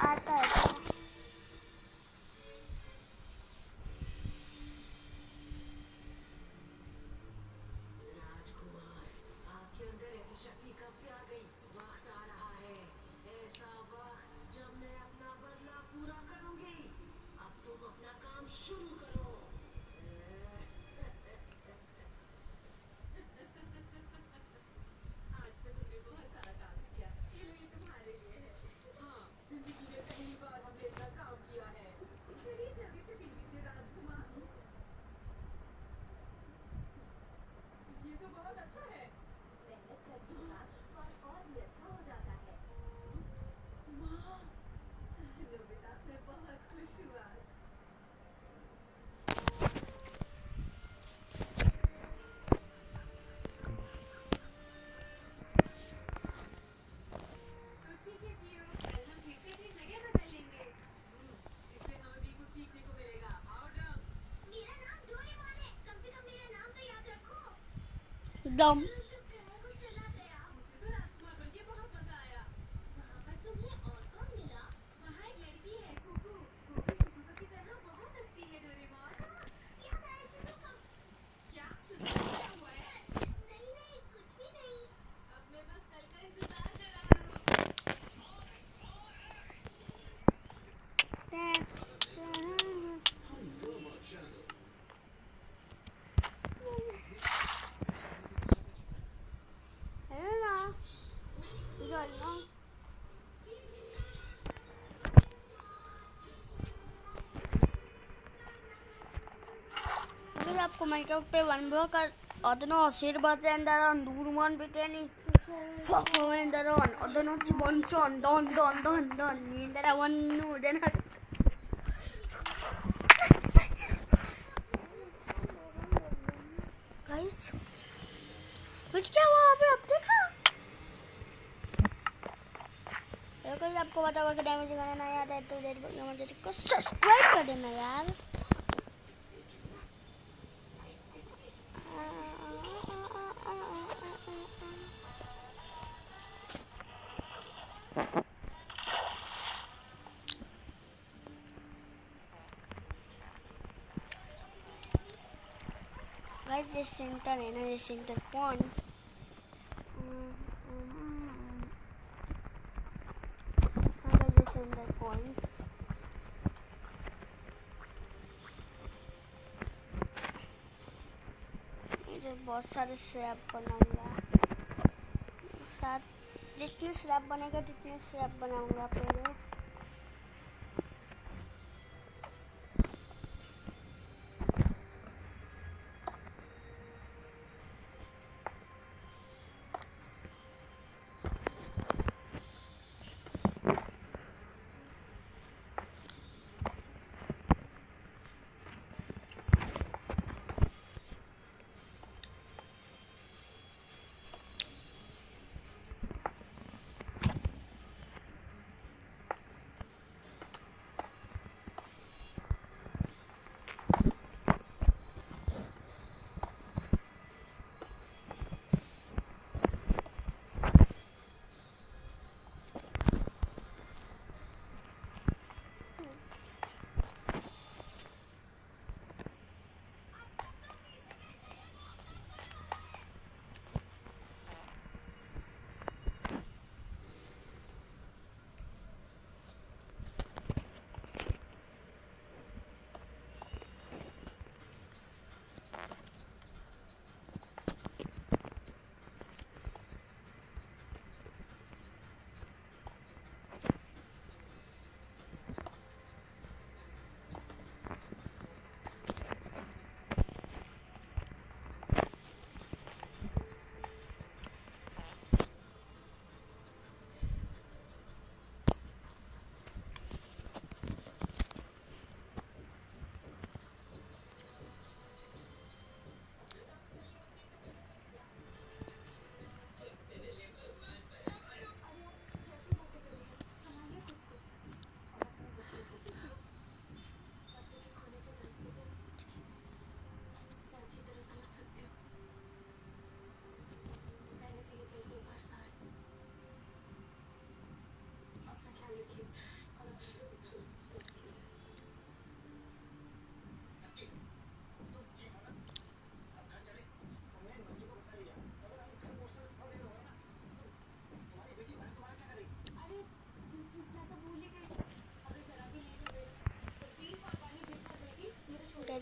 आता है दम आपको माइनक्राफ्ट पे 1 ब्लॉक का ಅದನ್ನು ಸೇರ್ಬಾರ್ದು ದೂರ ಮಾಡ್ಬಿಟ್ಟೇನಿ ಅದನ್ನು ಬಂಚು ನೀಂದರ ಒಂದು ಜನ गाइस बस क्या हुआ अभी अब देखा कोई आपको पता होगा कि डैमेज करना नहीं आता है तो रेड बटन मुझे को सब्सक्राइब कर देना यार। गाइस ये सेंटर है ना, ये सेंटर पॉइंट सेंटर पॉइंट मुझे बहुत सारे स्लैब बनाऊंगा, जितने स्लैब बनेगा जितने स्लैब बनाऊंगा पहले।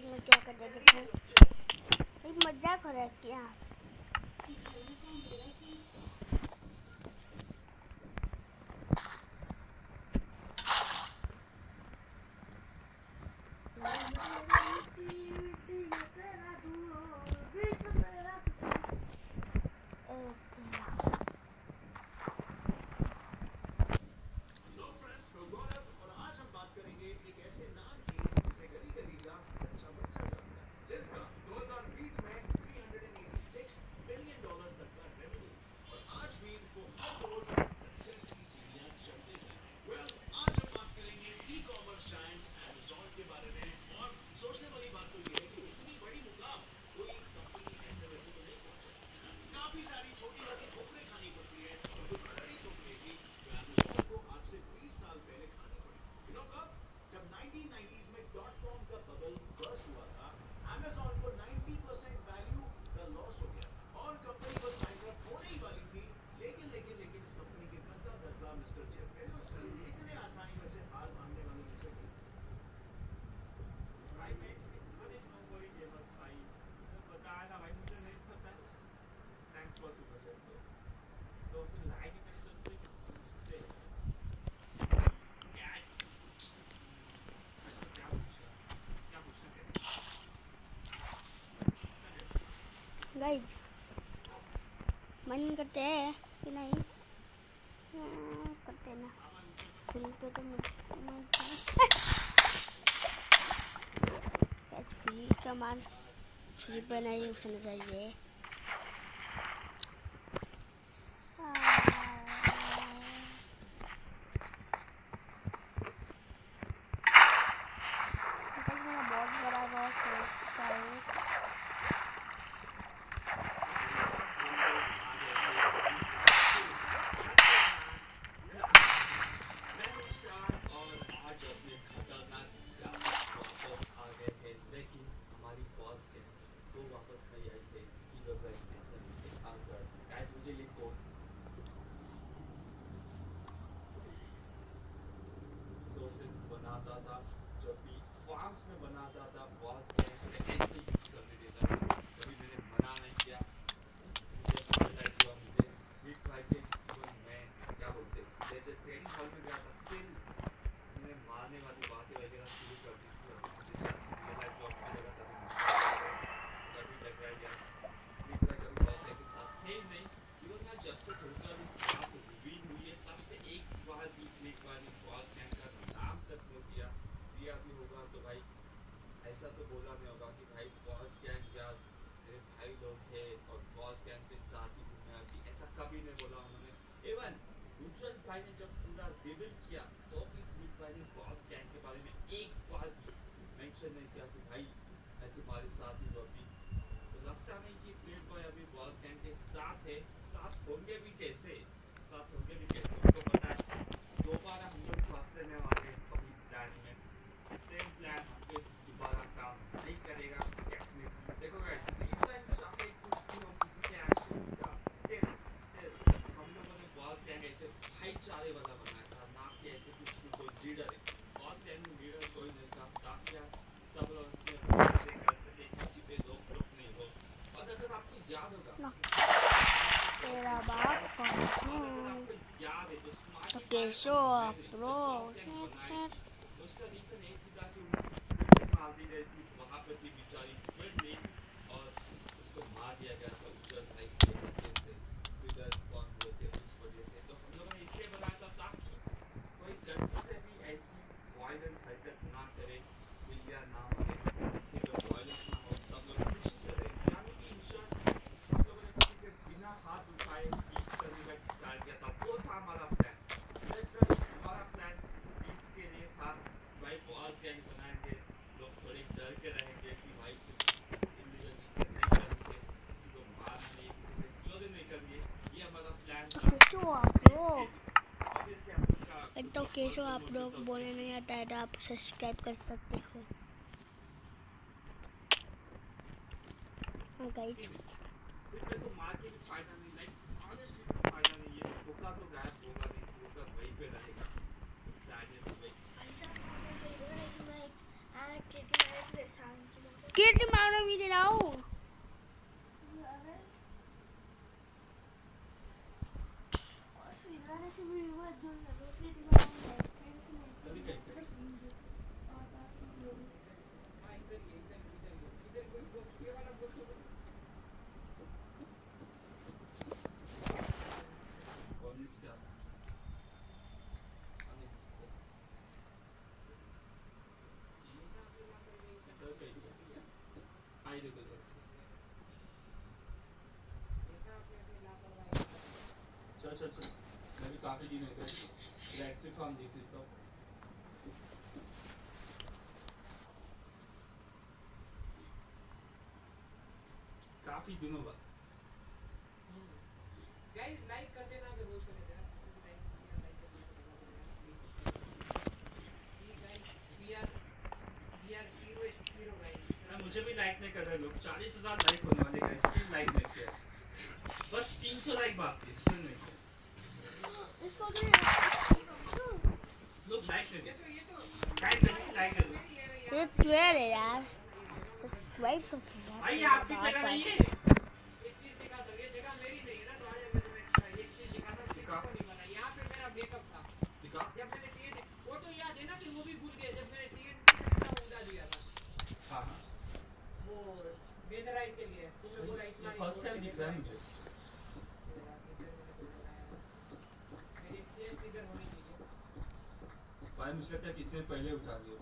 मैं क्या कर रहा देखो, एक मजाक हो रहा है क्या? गाइज मन करते हैं कि नहीं करते ना फ्री पे तो फ्री का मान फ्री पर नहीं उठना चाहिए। मेरा बहुत बड़ा बॉस हो चुका है। मैं निशान और आज अपने खतरनाक ग्राफिक्स वापस आ गए थे, लेकिन हमारी बॉस के वो वापस नहीं आई थे। हीरो ब्रांड एसएमपी के अंदर गाइस मुझे ये कोड सोर्सेज बनाता था, जब भी फॉर्म्स में बनाता था बॉस के ऐसे यूज करने देता था। कभी मैंने मना नहीं किया। मुझे रियलाइज हुआ, मुझे वीक भाई के जीवन में क्या बोलते जैसे ट्रेनिंग हॉल में गया था, स्टिल मैंने मारने वाली बातें वगैरह शुरू कर दी थी। अभी मुझे रियलाइज हुआ मुझे लगा तभी लग रहा है यार वीक भाई कभी पैसे के साथ थे ही नहीं। इवन मैं जब से थोड़ा भी बात रिवील हुई है तब से एक बार भी वीक भाई ने बॉस गैंग का नाम तक नहीं दिया भी होगा तो भाई ऐसा तो बोला नहीं होगा कि भाई बॉस गैंग यार मेरे भाई लोग थे और बॉस गैंग के साथ ही घूमना अभी, ऐसा कभी नहीं बोला उन्होंने। इवन न्यूट्रल भाई ने जब पूरा रिवील किया तो भी वीक भाई ने बॉस गैंग के बारे में एक बार भी मेंशन नहीं किया कि भाई मैं तुम्हारे साथ ही हूँ अभी। तो लगता नहीं कि वीक भाई अभी बॉस गैंग के साथ है। साथ होंगे भी कैसे, उनको पता है दोबारा हम लोग फंस रहने वाले हैं वही प्लान में। सेम प्लान हम पे दोबारा काम नहीं करेगा डेफिनेटली। देखो गाइस रीजन चाहे कुछ भी हो किसी के एक्शंस का, स्टिल हम लोगों ने बॉस गैंग ऐसे भाईचारे वाला बनाया था, ना कि ऐसे कुछ भी कोई लीडर है। बॉस गैंग में लीडर कोई नहीं था ताकि आप सब लोग अपने बातें कर सके, किसी पे रोक टोक नहीं हो। और अगर आपको याद होगा तेरा बाप कौन है? आपको याद है जो तो स्मार्ट कैसो ब्रो उसका रीजन एक ही था कि उनको मार दी गई थी वहाँ पे थी बेचारी फ्रेंडली और उसको मार दिया गया था उज्जवल भाई के वजह से, विलर कौन हुए थे उस वजह से। तो हम लोगों ने इसलिए बनाया था ताकि कोई गलती से भी ऐसी वायलेंट हरकत ना करे, विलिया ना मरे, किसी का वायलेंस ना हो, सब लोग खुशी से रहे। यानी कि इंश्योर हम लोगों ने किसी के बिना हाथ उठाए पीस करने का स्टार्ट किया था। वो था हमारा प्लान। हमारा प्लान पीस के लिए था भाई बॉस गैंग बनाएंगे, लोग थोड़े डर के रहेंगे कि भाई इल्लीगल चीजें नहीं करेंगे, किसी को मार नहीं, किसी से चोरी नहीं करेंगे। ये हमारा प्लान तो था। कैसो आप लोग ऑब्वियसली हम लोग का एक तो कैसो आप लोग बोलने नहीं आता है तो आप सब्सक्राइब कर सकते हो। हाँ गाइस फिर तो मार के भी फायदा नहीं, लाइक ऑनेस्टली कोई फायदा नहीं है। धोखा तो गायब होगा नहीं, धोखा वहीं पे रहेगा। किड मारो मेरे आओ कभी कैसे कॉलेज से आता आई देखो चल मैं भी काफी दिन हो गए डायरेक्टली फॉर्म देख लेता हूँ। काफी दिनों बाद गाइस लाइक कर देना अगर रोज कर देना लाइक कर देना guys we are hero guys. मुझे भी लाइक नहीं कर रहे लोग। 40,000 लाइक होने वाले गाइस, स्टिल लाइक नहीं किया। बस 300 लाइक बाकी है, स्टिल नहीं किया। इसको लोग लाइक नहीं करते गाइस, जल्दी लाइक कर दो। ये ट्रेलर है यार, सब्सक्राइब तो किया भाई आपकी जगह नहीं है। एक चीज दिखा दो, ये जगह मेरी नहीं है ना तो आज मैं तुम्हें एक चीज दिखा दो। दिखा। नहीं बना यहाँ पे मेरा मेकअप था दिखा जब मैंने टीएन वो तो याद है ना कि वो भी भूल गए जब मैंने टीएन पूरा उड़ा दिया था हाँ वो बेदराइट के लिए तुमने बोला इतना फर्स्ट टाइम दिख रहा है मुझे। मेरी फेस इधर होनी चाहिए भाई मुझे लगता है किसी ने पहले उठा लिया।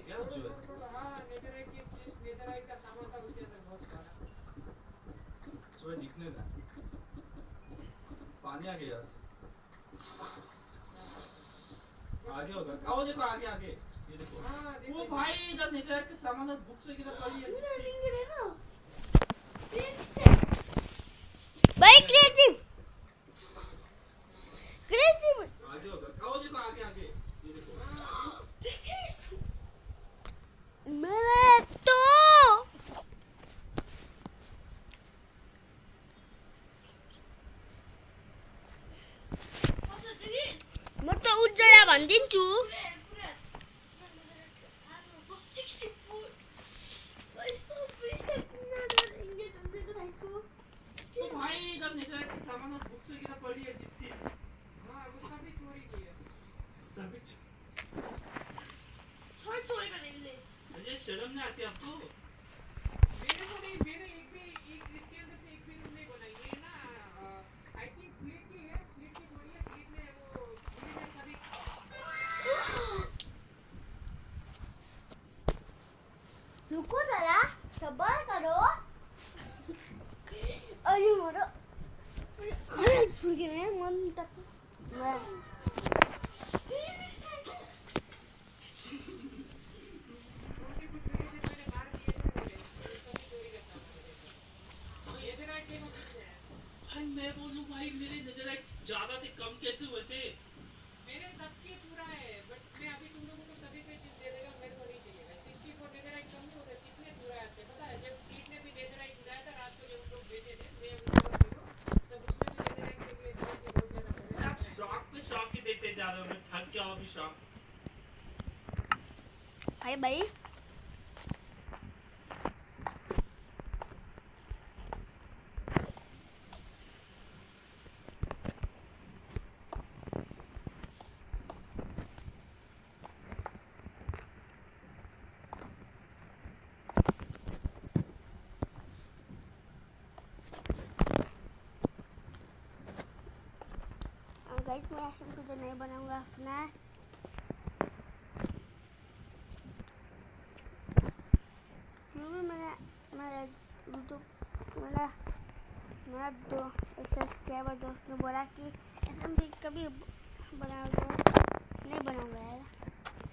क्या जो है हाँ नेदरराइट की नेदरराइट का सामान था उसके अंदर बहुत सारा। थोड़ा दिखने दे पानी आ गया आगे होगा आओ देखो आगे आगे ये देखो हाँ देखो वो भाई इधर नेटवर्क के सामान बुक्स वगैरह पड़ी है भाई क्रेजी क्रेजी आगे होगा आओ देखो आगे आगे ये देखो मेरे तो मैं तो उज्जला भन्दिन्छु तो भाई इधर नेटवर्क के सामान बुक्स वगैरह पड़ी है जिप्सी हाँ वो सभी चोरी की है। सभी अजय शर्म नहीं आती आपको मेरे को नहीं मेरे एक भी एक इसके अंदर से एक भी रूम नहीं बनाई ये ना आई थिंक फ्लीट की है फ्लीट की थोड़ी है फ्लीट ने वो विलेजर सभी रुको जरा सबर करो अरे मोरो मन तक उनके कुछ विलेजर मैंने मार दिए थे बोले सभी चोरी का सामान है देखो नेदरराइट देखो कितने हैं। भाई मैं बोलूं भाई मेरे नेटवर्क ज्यादा थे कम कैसे हुए थे मेरे सबके पूरा है बट मैं अभी तुम लोगों को सभी कोई चीज दे देगा मेरे को नहीं चाहिएगा 64 नेदरराइट कम नहीं होता कितने पूरा आते पता है जब फ्लीट ने भी नेदरराइट उड़ाया था रात को जब हम लोग बैठे थे मैं उनको तब उसने भी नेदरराइट के लिए दिया कि बहुत ज्यादा मजा आप शॉक पे शॉक ही देते जा रहे हो मैं थक गया हूं अभी शॉक भाई भाई गाइस मैं ऐसा पिज्जा नहीं बनाऊंगा अपना क्योंकि मेरा दो सब्सक्राइबर दोस्त ने बोला कि ऐसा भी कभी बनाऊंगा नहीं बनाऊंगा यार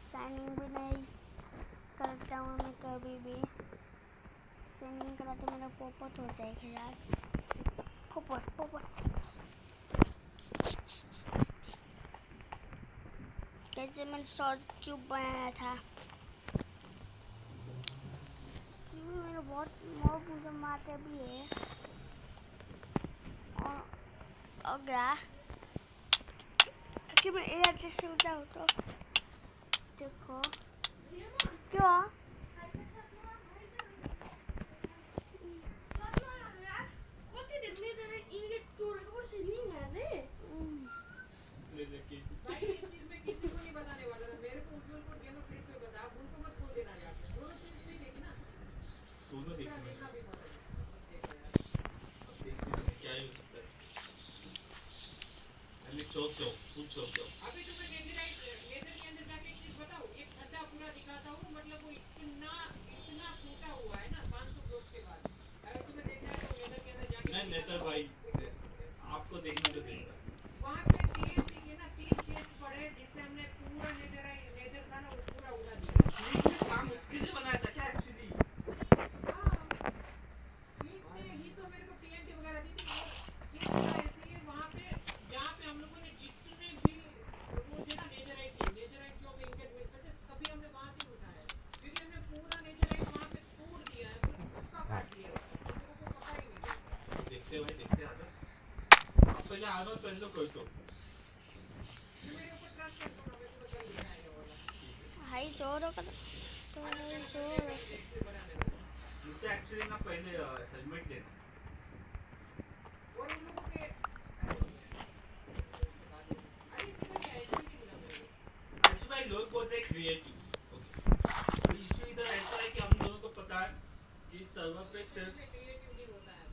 साइनिंग भी नहीं करता हूँ मैं कभी भी साइनिंग करा तो मेरा पोपट हो जाएगा यार पोपट कैसे मैंने शॉर्ट क्यूब बनाया था क्योंकि मेरे बहुत मॉब मुझे मारते भी है और अगर कि मैं एयर से उठाऊँ तो देखो क्या भाई इस चीज में किसी को नहीं बताने वाला था मेरे को उज्जवल को गेम फ्लिप पे बता अब उनको मत बोल देना यार दोनों चीज नहीं देखी ना दोनों देखना देखने देखना भी पड़ेगा अब देखते हैं क्या ही हो सकता है मैं चौक जाऊँ खुद चौक जाऊँ अभी तुम्हें नेदरराइट नेदर के अंदर जाके एक चीज बताऊं एक खड्डा पूरा दिखाता हूँ मतलब वो इतना टूटा हुआ है ना 500 ब्लॉक के बाद अगर तुम्हें देखना है तो नेदर के अंदर जाके नहीं नेतर भाई आपको देखना तो देखना वहाँ पे तीन के ना 3 चेस्ट पड़े जिससे हमने पूरा नेदर था ना वो पूरा उड़ा दिया ये काम उसके लिए बनाया था क्या एक्चुअली हाँ ठीक है ही तो मेरे को टीएनटी वगैरह दी थी और ये पूरा ऐसे ही है वहाँ पे जहाँ पे हम लोगों ने जितने भी वो जो ना नेदरराइट जो भी इंगेट मिल सकते सभी हमने वहाँ से उठाया क्योंकि हमने पूरा नेदरराइट वहाँ पे तोड़ दिया है पूरा काट दिया है हम लोगों को पता ही नहीं था देखते भाई देखते आगे आप पहले आगे पहन लो कोई तो मेरे ऊपर ट्रस्ट कर दो ना मैं तुम्हें कल दिखाएगा वाला भाई जोरों का तो नहीं जोर मुझे एक्चुअली ना पहले हेलमेट लेना और उन लोगों के अरे इतना क्या है नहीं मिला मेरे को एक्चुअली भाई लोग बोलते हैं क्रिएटिव तो इशू इधर ऐसा है कि हम दोनों को पता है कि सर्वर पे सिर्फ क्रिएटिव नहीं होता है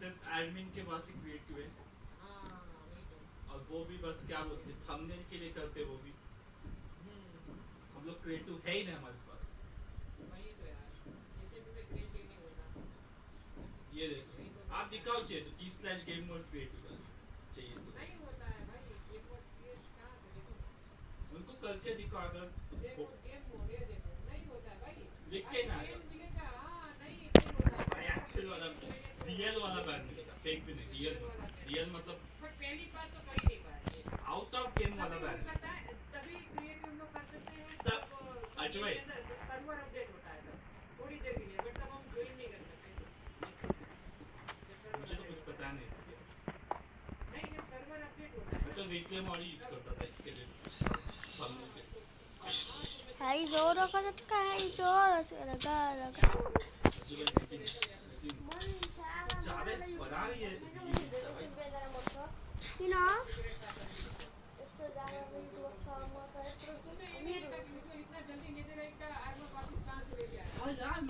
सिर्फ एडमिन के पास ही क्रिएटिव है हाँ वही तो और वो भी बस क्या बोलते हैं थंबनेल के लिए करते हैं वो भी हम लोग क्रिएटिव है ही नहीं हमारे पास दिखाओ चाहिए तो t/game mode create होगा चाहिए तो नहीं होता है भाई गेम मोड क्रिएट कहाँ से देखो उनको करके दिखाओ अगर देखो गेम मोड ये देखो नहीं होता है भाई लिख के ना पेन मिलेगा हाँ नहीं होता है भाई एक्चुअल वाला रियल वाला बैन मिलेगा फेक भी नहीं रियल मतलब बट पहली बार तो कर ही नहीं पाए आउट ऑफ गेम वाला तभी हो बैन सकता है तभी क्रिएट हम लोग कर सकते हैं तब- जब अच्छा भाई। सर्वर अपडेट होता है तब थोड़ी देर के लिए बट तब हम ज्वाइन नहीं कर सकते मुझे तो कुछ पता नहीं इसके नहीं जब सर्वर अपडेट होता मैं है तो रिप्ले मॉड ही यूज करता था इसके लिए थंबनेल के Hai zoro ka sa ka hai zoro sa laga laga. सुबह लेकिन ज्यादा बना रही है ये इंस्टा भाई You know? इतना जल्दी नेदरराइट का आर्मर वापस कहाँ से लेके आया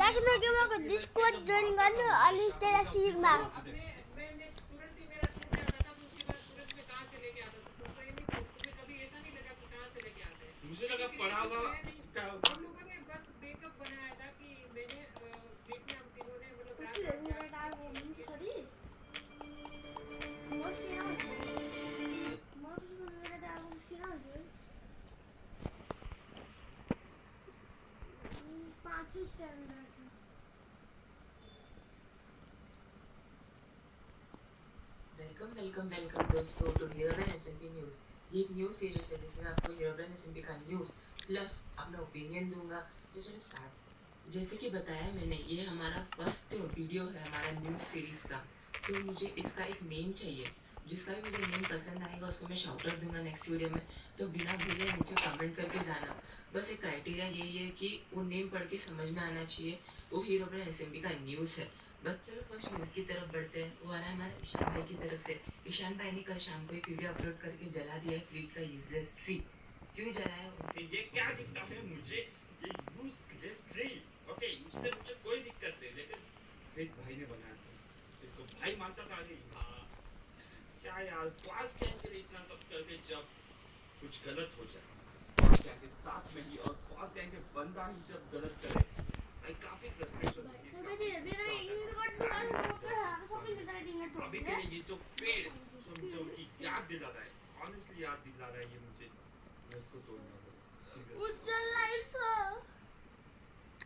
Takno ke mo ko Discord join gano ali tera sigma. अब मैं तुरंत ही मेरा टूट जाता था तो उसके बाद तुरंत में कहाँ से लेके आता था तुमको ये नहीं तुम्हें कभी ऐसा नहीं लगा कि कहाँ से लेके आते हैं मुझे लगा पढ़ा हुआ क्या हम लोगों ने बस बैकअप बनाया था कि मैंने बीच में हम तीनों ने मतलब रात को वेलकम दोस्तों टू हीरोब्रेन एसएमपी न्यूज़। ये एक न्यूज़ सीरीज है जिसमें आपको हीरोब्रेन एसएमपी का न्यूज़ प्लस अपना ओपिनियन दूंगा। तो चलो स्टार्ट। जैसे कि बताया मैंने ये हमारा फर्स्ट वीडियो है हमारा न्यूज़ सीरीज़ का, तो मुझे इसका एक नेम चाहिए। जिसका भी मुझे नेम पसंद आएगा उसको मैं शाउट आउट दूंगा नेक्स्ट वीडियो में। तो बिना भूले नीचे कमेंट करके जाना। बस एक क्राइटेरिया यही है कि वो नेम पढ़ के समझ में आना चाहिए वो हीरोब्रेन एसएमपी का न्यूज़ है। बस चलो फर्स्ट न्यूज़ की तरफ बढ़ते हैं। वो आ रहा है हमारे ईशान भाई की तरफ से। ईशान भाई ने कल शाम को एक वीडियो अपलोड करके जला दिया है फ्लीट का यूजलेस ट्री। क्यों जलाया उनसे ये क्या दिक्कत है मुझे ये यूजलेस ट्री ओके उससे मुझे कोई दिक्कत नहीं लेकिन फिर भाई ने बनाया था जिसको भाई मानता था कि हाँ क्या यार पास गैंग के लिए इतना सब करके जब कुछ गलत हो जाए पास गैंग के साथ में ही और पास गैंग के बंदा ही जब गलत करे भाई काफी फ्रस्ट्रेशन अभी के लिए ये जो पेड़ जो की याद दिला रहा है ऑनेस्टली याद दिला रहा है ये मुझे मैं इसको तोड़ना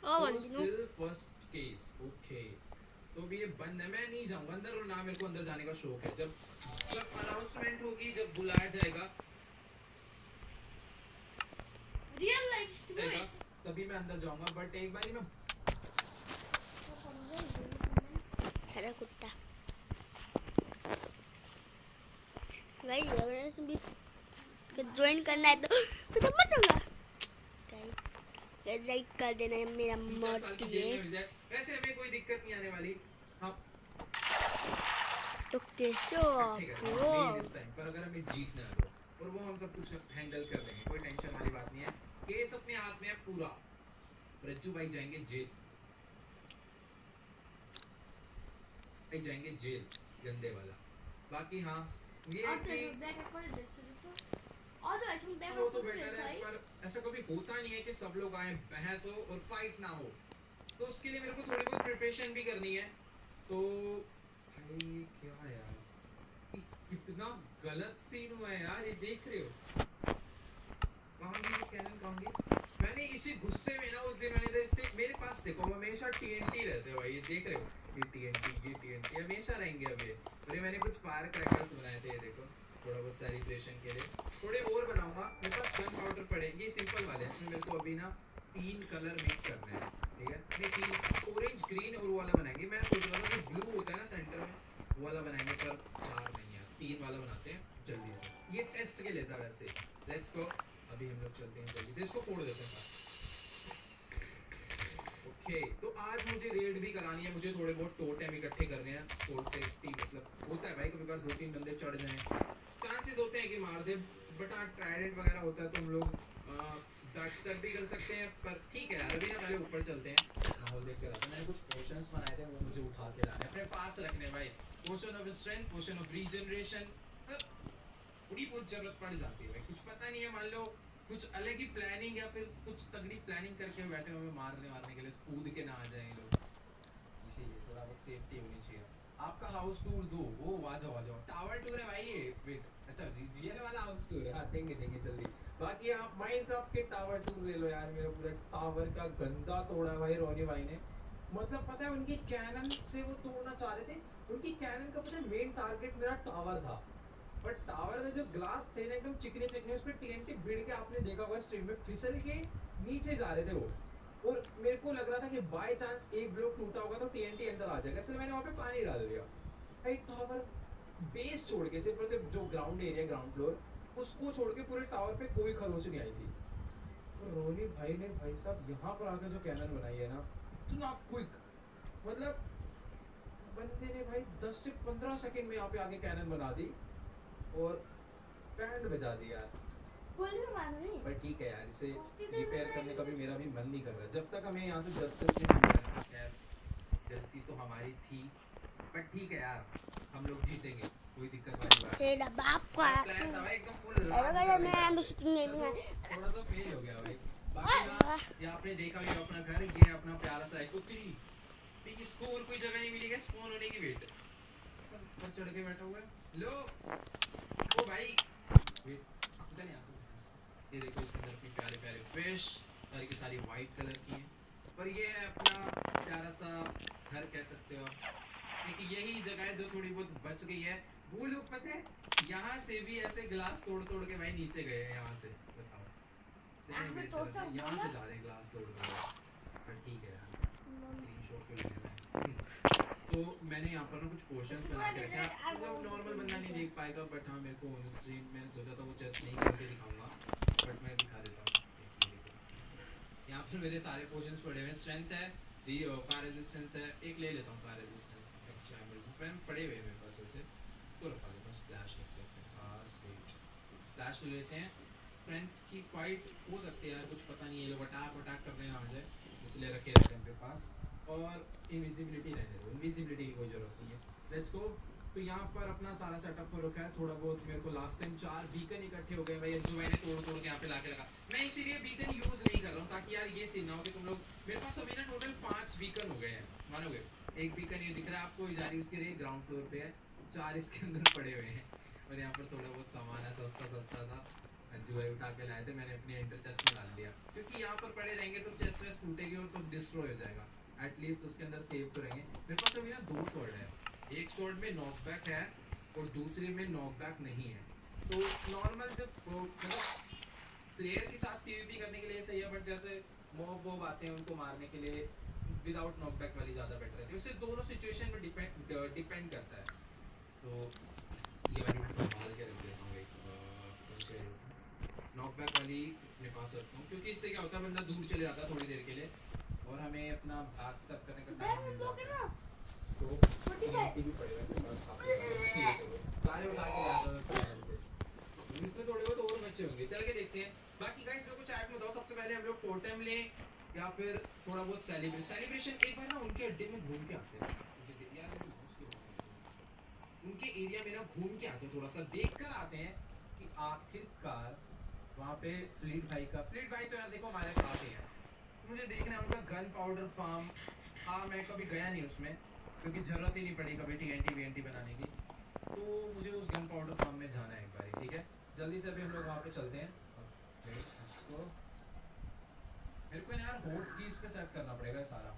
Oh, still first case okay. तो अभी ये बंद है, मैं नहीं जाऊंगा अंदर और ना मेरे को अंदर जाने का शौक है। जब जब अनाउंसमेंट होगी जब बुलाया जाएगा तभी मैं अंदर जाऊंगा। बट एक बारी मैं सारा कुत्ता भाई अवेयरनेस भी ज्वाइन करना है तो मैं तो मर जाऊंगा गाइस लाइक कर देना है मेरा मॉड साल के की जेल लिए में मिल जाए वैसे हमें कोई दिक्कत नहीं आने वाली। हाँ तो कैसे ठीक है वो इस टाइम पर अगर हमें जीतना है तो और वो हम सब कुछ हैंडल कर लेंगे, कोई टेंशन वाली बात नहीं है। केस अपने हाथ में है पूरा। रज्जू भाई जाएंगे जेल, भाई जाएंगे जेल गंदे वाला। बाकी हाँ ये कि वो तो बेटर है पर ऐसा कभी होता नहीं है कि सब लोग आए बहस हो और फाइट ना हो। तो उसके लिए मेरे को थोड़ी बहुत प्रिपरेशन भी करनी है। तो भाई क्या यार कितना गलत सीन हुआ है यार, ये देख रहे हो कहूँगी कैनन कहूँगी मैंने इसी गुस्से में ना उस दिन मैंने मेरे पास देखो हमेशा TNT रहते हो भाई, ये देख रहे हो ये TNT हमेशा रहेंगे। अभी अरे मैंने कुछ फायर क्रैकर्स बनाए थे, ये देखो थोड़ा बहुत सेलिब्रेशन के लिए थोड़े और बनाऊंगा। मेरे पास गन पाउडर पड़े, ये सिंपल वाले हैं, इसमें मेरे को अभी ना 3 कलर मिक्स करने हैं। ठीक है नहीं 3 ऑरेंज ग्रीन और वो वाला बनाएंगे। मैं सोच रहा था जो ब्लू होता है ना सेंटर में वो वाला बनाएंगे पर 4 नहीं यार 3 वाला बनाते हैं जल्दी से। ये टेस्ट के लिए था वैसे। लेट्स गो अभी हम लोग चलते हैं जल्दी से, इसको फोड़ देते हैं। ओके तो आज मुझे रेड भी करानी है, मुझे थोड़े बहुत टोटेम इकट्ठे करने हैं फॉर सेफ्टी। मतलब होता है भाई कभी कभार 2-3 बंदे चढ़ जाएं चांसेस होते हैं कि मार दे। बट हाँ ट्राइडेंट वगैरह होता है तो हम लोग डच स्टेप भी कर सकते हैं। पर ठीक है यार अभी ना पहले ऊपर चलते हैं, माहौल देख कर आते हैं। मैंने कुछ पोशंस बनाए थे वो मुझे उठा के लाने अपने पास रखने भाई। Potion of strength, potion of regeneration, थोड़ी बहुत जरूरत पड़ जाती है भाई। कुछ पता नहीं है मान लो कुछ अलग ही प्लानिंग या फिर कुछ तगड़ी प्लानिंग करके बैठे हुए मारने के लिए कूद के ना आ जाए लोग, इसीलिए थोड़ा बहुत सेफ्टी होनी चाहिए। आपका हाउस टूर दो। ओ आ जाओ टावर टूर है भाई ये। वेट अच्छा जीएल वाला हाउस टूर है। हाँ देंगे जल्दी। बाकी आप माइनक्राफ्ट के टावर टूर ले लो यार। मेरा पूरा टावर का गंदा तोड़ा भाई रोनी भाई ने। मतलब पता है उनकी कैनन से वो तोड़ना चाह रहे थे। उनकी कैनन का पता है मेन टारगेट मेरा टावर था। पर टावर का जो ग्लास थे ना एकदम चिकने चिकने उस पर टीएनटी भिड़ के आपने देखा होगा स्ट्रीम में फिसल के नीचे जा रहे थे वो। और मेरे को लग रहा था कि बाय चांस एक ब्लॉक टूटा होगा तो टीएनटी अंदर आ जाएगा, इसलिए मैंने वहां पे पानी डाल दिया भाई। टावर बेस छोड़ के सिर्फ और सिर्फ जो ग्राउंड एरिया ग्राउंड फ्लोर उसको छोड़ के पूरे टावर पे कोई खरोच नहीं आई थी। तो रोनी भाई ने भाई साहब यहाँ पर आकर जो कैनन बनाई है ना इतना क्विक, मतलब बंदे ने भाई 10 से 15 सेकंड में यहाँ पे आके कैनन बना दी और बैंड बजा दी यार। पर ठीक है यार, इसे रिपेयर करने का भी मेरा भी मन नहीं कर रहा जब तक हमें यहाँ से जस्टिस नहीं मिल रहा। खैर गलती तो हमारी थी पर ठीक है यार, हम लोग जीतेंगे, कोई दिक्कत वाली बात नहीं। तेरा बाप का प्लान था भाई एकदम फुल मैं शूटिंग नहीं दूंगा। थोड़ा सा फेल हो गया भाई। बाकी ये आपने देखा ही अपना घर, ये अपना प्यारा सा कुत्ती। इसको और कोई जगह नहीं मिली है स्पॉन होने की। वेट सब पर चढ़ के बैठा हुआ है। लो ओ भाई वेट पता नहीं आ सकता। ये देखो इसके अंदर भी प्यारे प्यारे फिश, सारी की सारी वाइट कलर की हैं। पर ये है अपना प्यारा सा घर कह सकते हो। क्योंकि यही जगह है जो थोड़ी बहुत बच गई है। वो लोग पता है यहाँ से भी ऐसे ग्लास तोड़ तोड़ के भाई नीचे गए हैं यहाँ से। बताओ यहाँ से जा रहे हैं ग्लास तोड़ तोड़। पर ठीक है यार स्क्रीनशॉट पे लेना है। तो मैंने यहाँ पर ना कुछ पोर्शंस बना के रखे हैं। मतलब नॉर्मल बंदा नहीं देख पाएगा बट हाँ मेरे को ऑन स्क्रीन मैंने सोचा था वो चेस्ट नहीं करके दिखाऊंगा बट मैं दिखा देता हूँ। यहाँ पर मेरे सारे पोर्शंस पड़े हुए हैं। स्ट्रेंथ है, फायर रेजिस्टेंस है, एक ले लेता हूँ फायर रेजिस्टेंस एक्स्ट्रा एमर्जेंसी पड़े हुए मेरे पास। वैसे इसको रखा देता हूँ। स्प्लैश रखते हैं अपने पास। वेट फ्लैश ले लेते हैं। स्ट्रेंथ की फाइट हो सकती है यार, कुछ पता नहीं है लोग अटैक करने ना आ जाए, इसलिए रखे रहते हैं अपने पास। और इनविजिबिलिटी रहने दो, इनविजिबिलिटी की कोई ज़रूरत नहीं है। Let's go. तो यहाँ पर अपना सारा सेटअप हो रखा है। थोड़ा बहुत मेरे को लास्ट टाइम 4 बीकन इकट्ठे हो गए भाई, जो मैंने तोड़ तोड़ के यहाँ पे लाके लगा। मैं इसीलिए बीकन यूज़ नहीं कर रहा हूँ ताकि यार ये सीन ना हो कि तुम लोग, मेरे पास अभी ना टोटल 5 बीकन हो गए हैं मानोगे। एक बीकन ये दिख रहा है आपको जारी उसके लिए ग्राउंड फ्लोर पे है, 4 इसके अंदर पड़े हुए हैं। और यहाँ पर थोड़ा बहुत सामान है सस्ता सा जो है उठा के लाए थे मैंने अपने एंटर चेस्ट में डाल दिया, क्योंकि यहाँ पर पड़े रहेंगे तो चेस्ट वेस्ट टूटेगी और सब डिस्ट्रॉय हो जाएगा। एटलीस्ट उसके अंदर सेव तो रहेंगे। मेरे पास अभी ना 2 स्वॉर्ड है, एक स्वॉर्ड में नॉकबैक है और दूसरे में नॉकबैक नहीं है। तो नॉर्मल जब मतलब प्लेयर के साथ पीवीपी करने के लिए सही है, बट जैसे मॉब वॉब आते हैं उनको मारने के लिए विदाउट नॉकबैक वाली ज़्यादा बेटर रहती है। उससे दोनों सिचुएशन में डिपेंड करता है। तो ये वाली मैं संभाल के रख देता हूँ। नॉकबैक वाली अपने पास रखता हूँ क्योंकि इससे क्या होता है बंदा दूर चले जाता है थोड़ी देर के लिए और हमें अपना बैक स्टेप करने का टाइम मिल जाता है। स्कोप भी पड़े हुए हैं सारे उठा के लाता था इसमें थोड़े बहुत और बचे होंगे। चल के देखते हैं। बाकी गाइस मेरे को चैट में बताओ सबसे पहले हम लोग टोटम लें या फिर थोड़ा बहुत सेलिब्रेशन। एक बार ना उनके अड्डे में घूम के आते हैं, उनके एरिया में ना घूम के आते हैं, थोड़ा सा देख कर आते हैं कि आखिरकार वहाँ पे फ्लीट भाई तो यार देखो हमारे साथ ही है। मुझे देखना है उनका गन पाउडर फार्म। हाँ मैं कभी गया नहीं उसमें क्योंकि ज़रूरत ही नहीं पड़ी कभी टीएनटी बनाने की, तो मुझे उस गन पाउडर फार्म में जाना है एक बार। ठीक है जल्दी से अभी हम लोग वहाँ पे चलते हैं। मेरे को यार होट कीज पे सेट करना पड़ेगा सारा।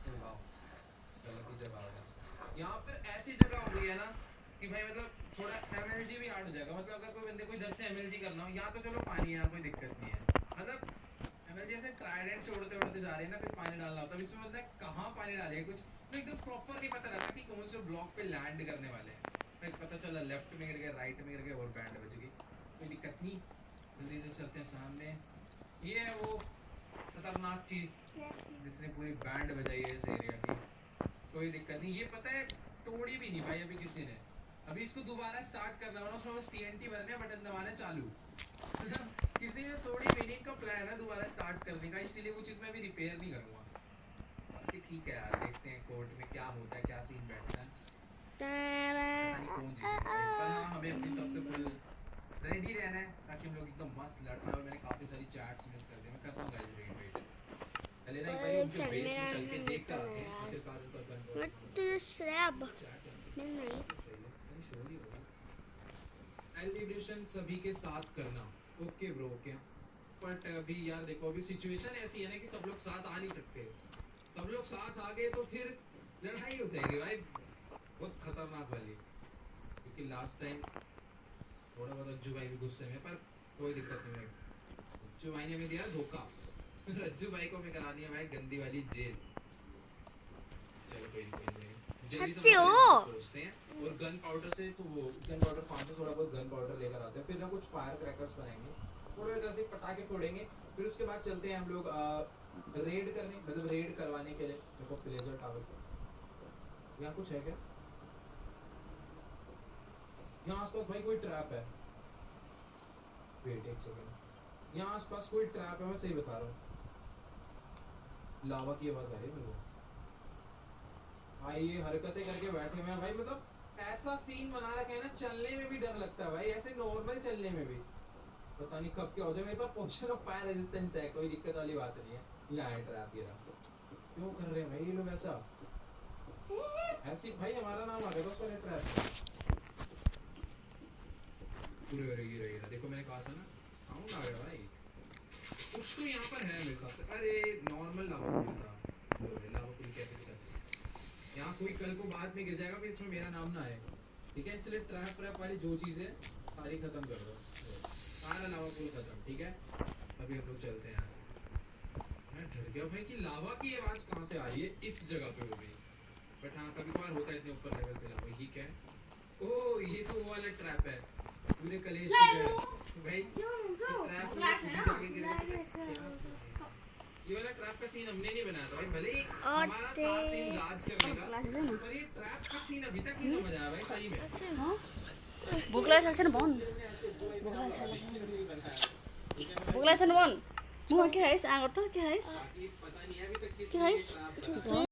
तो वाह गलत ही जगह होगा। यहाँ पर ऐसी जगह हो गई है ना कि भाई मतलब थोड़ा एमएलजी भी हार्ड हो जाएगा। मतलब अगर कोई बंदे को इधर से एमएलजी करना हो, यहाँ तो चलो पानी है कोई दिक्कत नहीं है, मतलब एमएलजी ऐसे ट्राइडेंट से उड़ते उड़ते जा रहे हैं ना फिर पानी डालना होता है। इसमें मतलब कहाँ पानी डालेगा कुछ तो एकदम प्रॉपर नहीं पता रहता कि कौन से ब्लॉक पे लैंड करने वाले हैं। फिर पता चला लेफ्ट में गिर गया राइट में गिर गया और बैंड बच गई, कोई दिक्कत नहीं। जल्दी से चलते हैं सामने। ये है वो खतरनाक चीज़ जिसने पूरी बैंड बजाई है इस एरिया की। कोई दिक्कत नहीं, ये पता है तोड़ी भी नहीं भाई अभी किसी ने। अभी इसको दोबारा स्टार्ट करना होना, उसमें बस टीएनटी भरने बटन दबाना चालू। किसी ने तोड़ी भी नहीं, का प्लान है दोबारा स्टार्ट करने का, इसीलिए वो चीज़ मैं अभी रिपेयर नहीं करूँगा। बाकी ठीक है यार देखते हैं कोर्ट में क्या होता है, क्या सीन बैठता है, कौन जीतेगा। पर हाँ हमें अपनी तरफ से फुल रेडी रहना है ताकि हम लोग एकदम मस्त लड़ पाए। और मैंने काफ़ी सारी चैट्स मिस कर दी, मैं करता हूँ गाइस वेट पहले ना एक बार उनके बेस में चल के देख कर आते हैं आखिरकार उनका मैं नहीं। शोर ही होगा। सेलिब्रेशन सभी के साथ करना। Okay bro okay. बट अभी यार देखो अभी सिचुएशन ऐसी है ना कि सब लोग साथ आ नहीं सकते। सब लोग साथ आ गए तो फिर लड़ाई हो जाएगी भाई, बहुत खतरनाक वाली। क्योंकि लास्ट टाइम थोड़ा बहुत रज्जू भाई भी गुस्से में, पर कोई दिक्कत नहीं है। रज्जू भाई ने भी दिया धोखा। रज्जू भाई को मैं करानी है भाई गंदी वाली जेल। चलो कोई नहीं, जल्दी से सच्ची हो? पहुंचते हैं और गन पाउडर से तो वो गन पाउडर फार्म से थोड़ा बहुत गन पाउडर लेकर आते हैं। फिर ना कुछ फायर क्रैकर्स बनाएंगे, थोड़े जैसे पटाखे फोड़ेंगे। फिर उसके बाद चलते हैं हम लोग रेड करने, मतलब रेड करवाने के लिए। देखो प्लेजर टावर यहाँ कुछ है क्या? यहाँ आसपास भाई कोई ट्रैप है। वेट एक सेकंड, यहाँ आसपास कोई ट्रैप है, मैं सही बता रहा हूँ। लावा की आवाज आ रही है मेरे को। भाई ये हरकतें करके बैठे हुए हैं भाई, मतलब ऐसा सीन बना रखा है ना, चलने में भी डर लगता है भाई, ऐसे नॉर्मल चलने में भी। पता नहीं कब क्या हो जाए। मेरे पास पोशन ऑफ फायर रेजिस्टेंस है, कोई दिक्कत वाली बात नहीं है। यहाँ है ट्रैप, ये रहा। क्यों कर रहे हैं भाई ये लोग ऐसा? ऐसी भाई हमारा नाम आ गया बस वाले ट्रैप। पूरे हो रही रही देखो, मैंने कहा था ना साउंड आ गया भाई। कुछ तो यहाँ पर है मेरे हिसाब से। अरे नॉर्मल लावा पुल था, लावा पुल कैसे गिरा? यहाँ कोई कल को बाद में गिर जाएगा फिर इसमें मेरा नाम ना आए, ठीक है? इसलिए ट्रैप व्रैप वाली जो चीज़ें सारी खत्म कर दो, सारा लावा पुल खत्म, ठीक है? अभी हम लोग चलते हैं यहाँ से। मैं डर गया भाई कि लावा की आवाज़ कहाँ से आ रही है इस जगह पे, वो भी। बट हाँ कभी कभार होता है इतने ऊपर लेवल पे लावा। ये क्या है? ओह ये तो वो वाला ट्रैप है, पूरे कलेश भाई। ट्रैप ये वाला ट्रैप का सीन हमने नहीं बनाया था भाई, भले ही हमारा था सीन लाज करने का, पर ये ट्रैप का सीन अभी तक नहीं समझ आया भाई सही में। बुकला सेक्शन बन बुकला सेक्शन बन म के है आगर त के है पता नहीं है अभी तक के है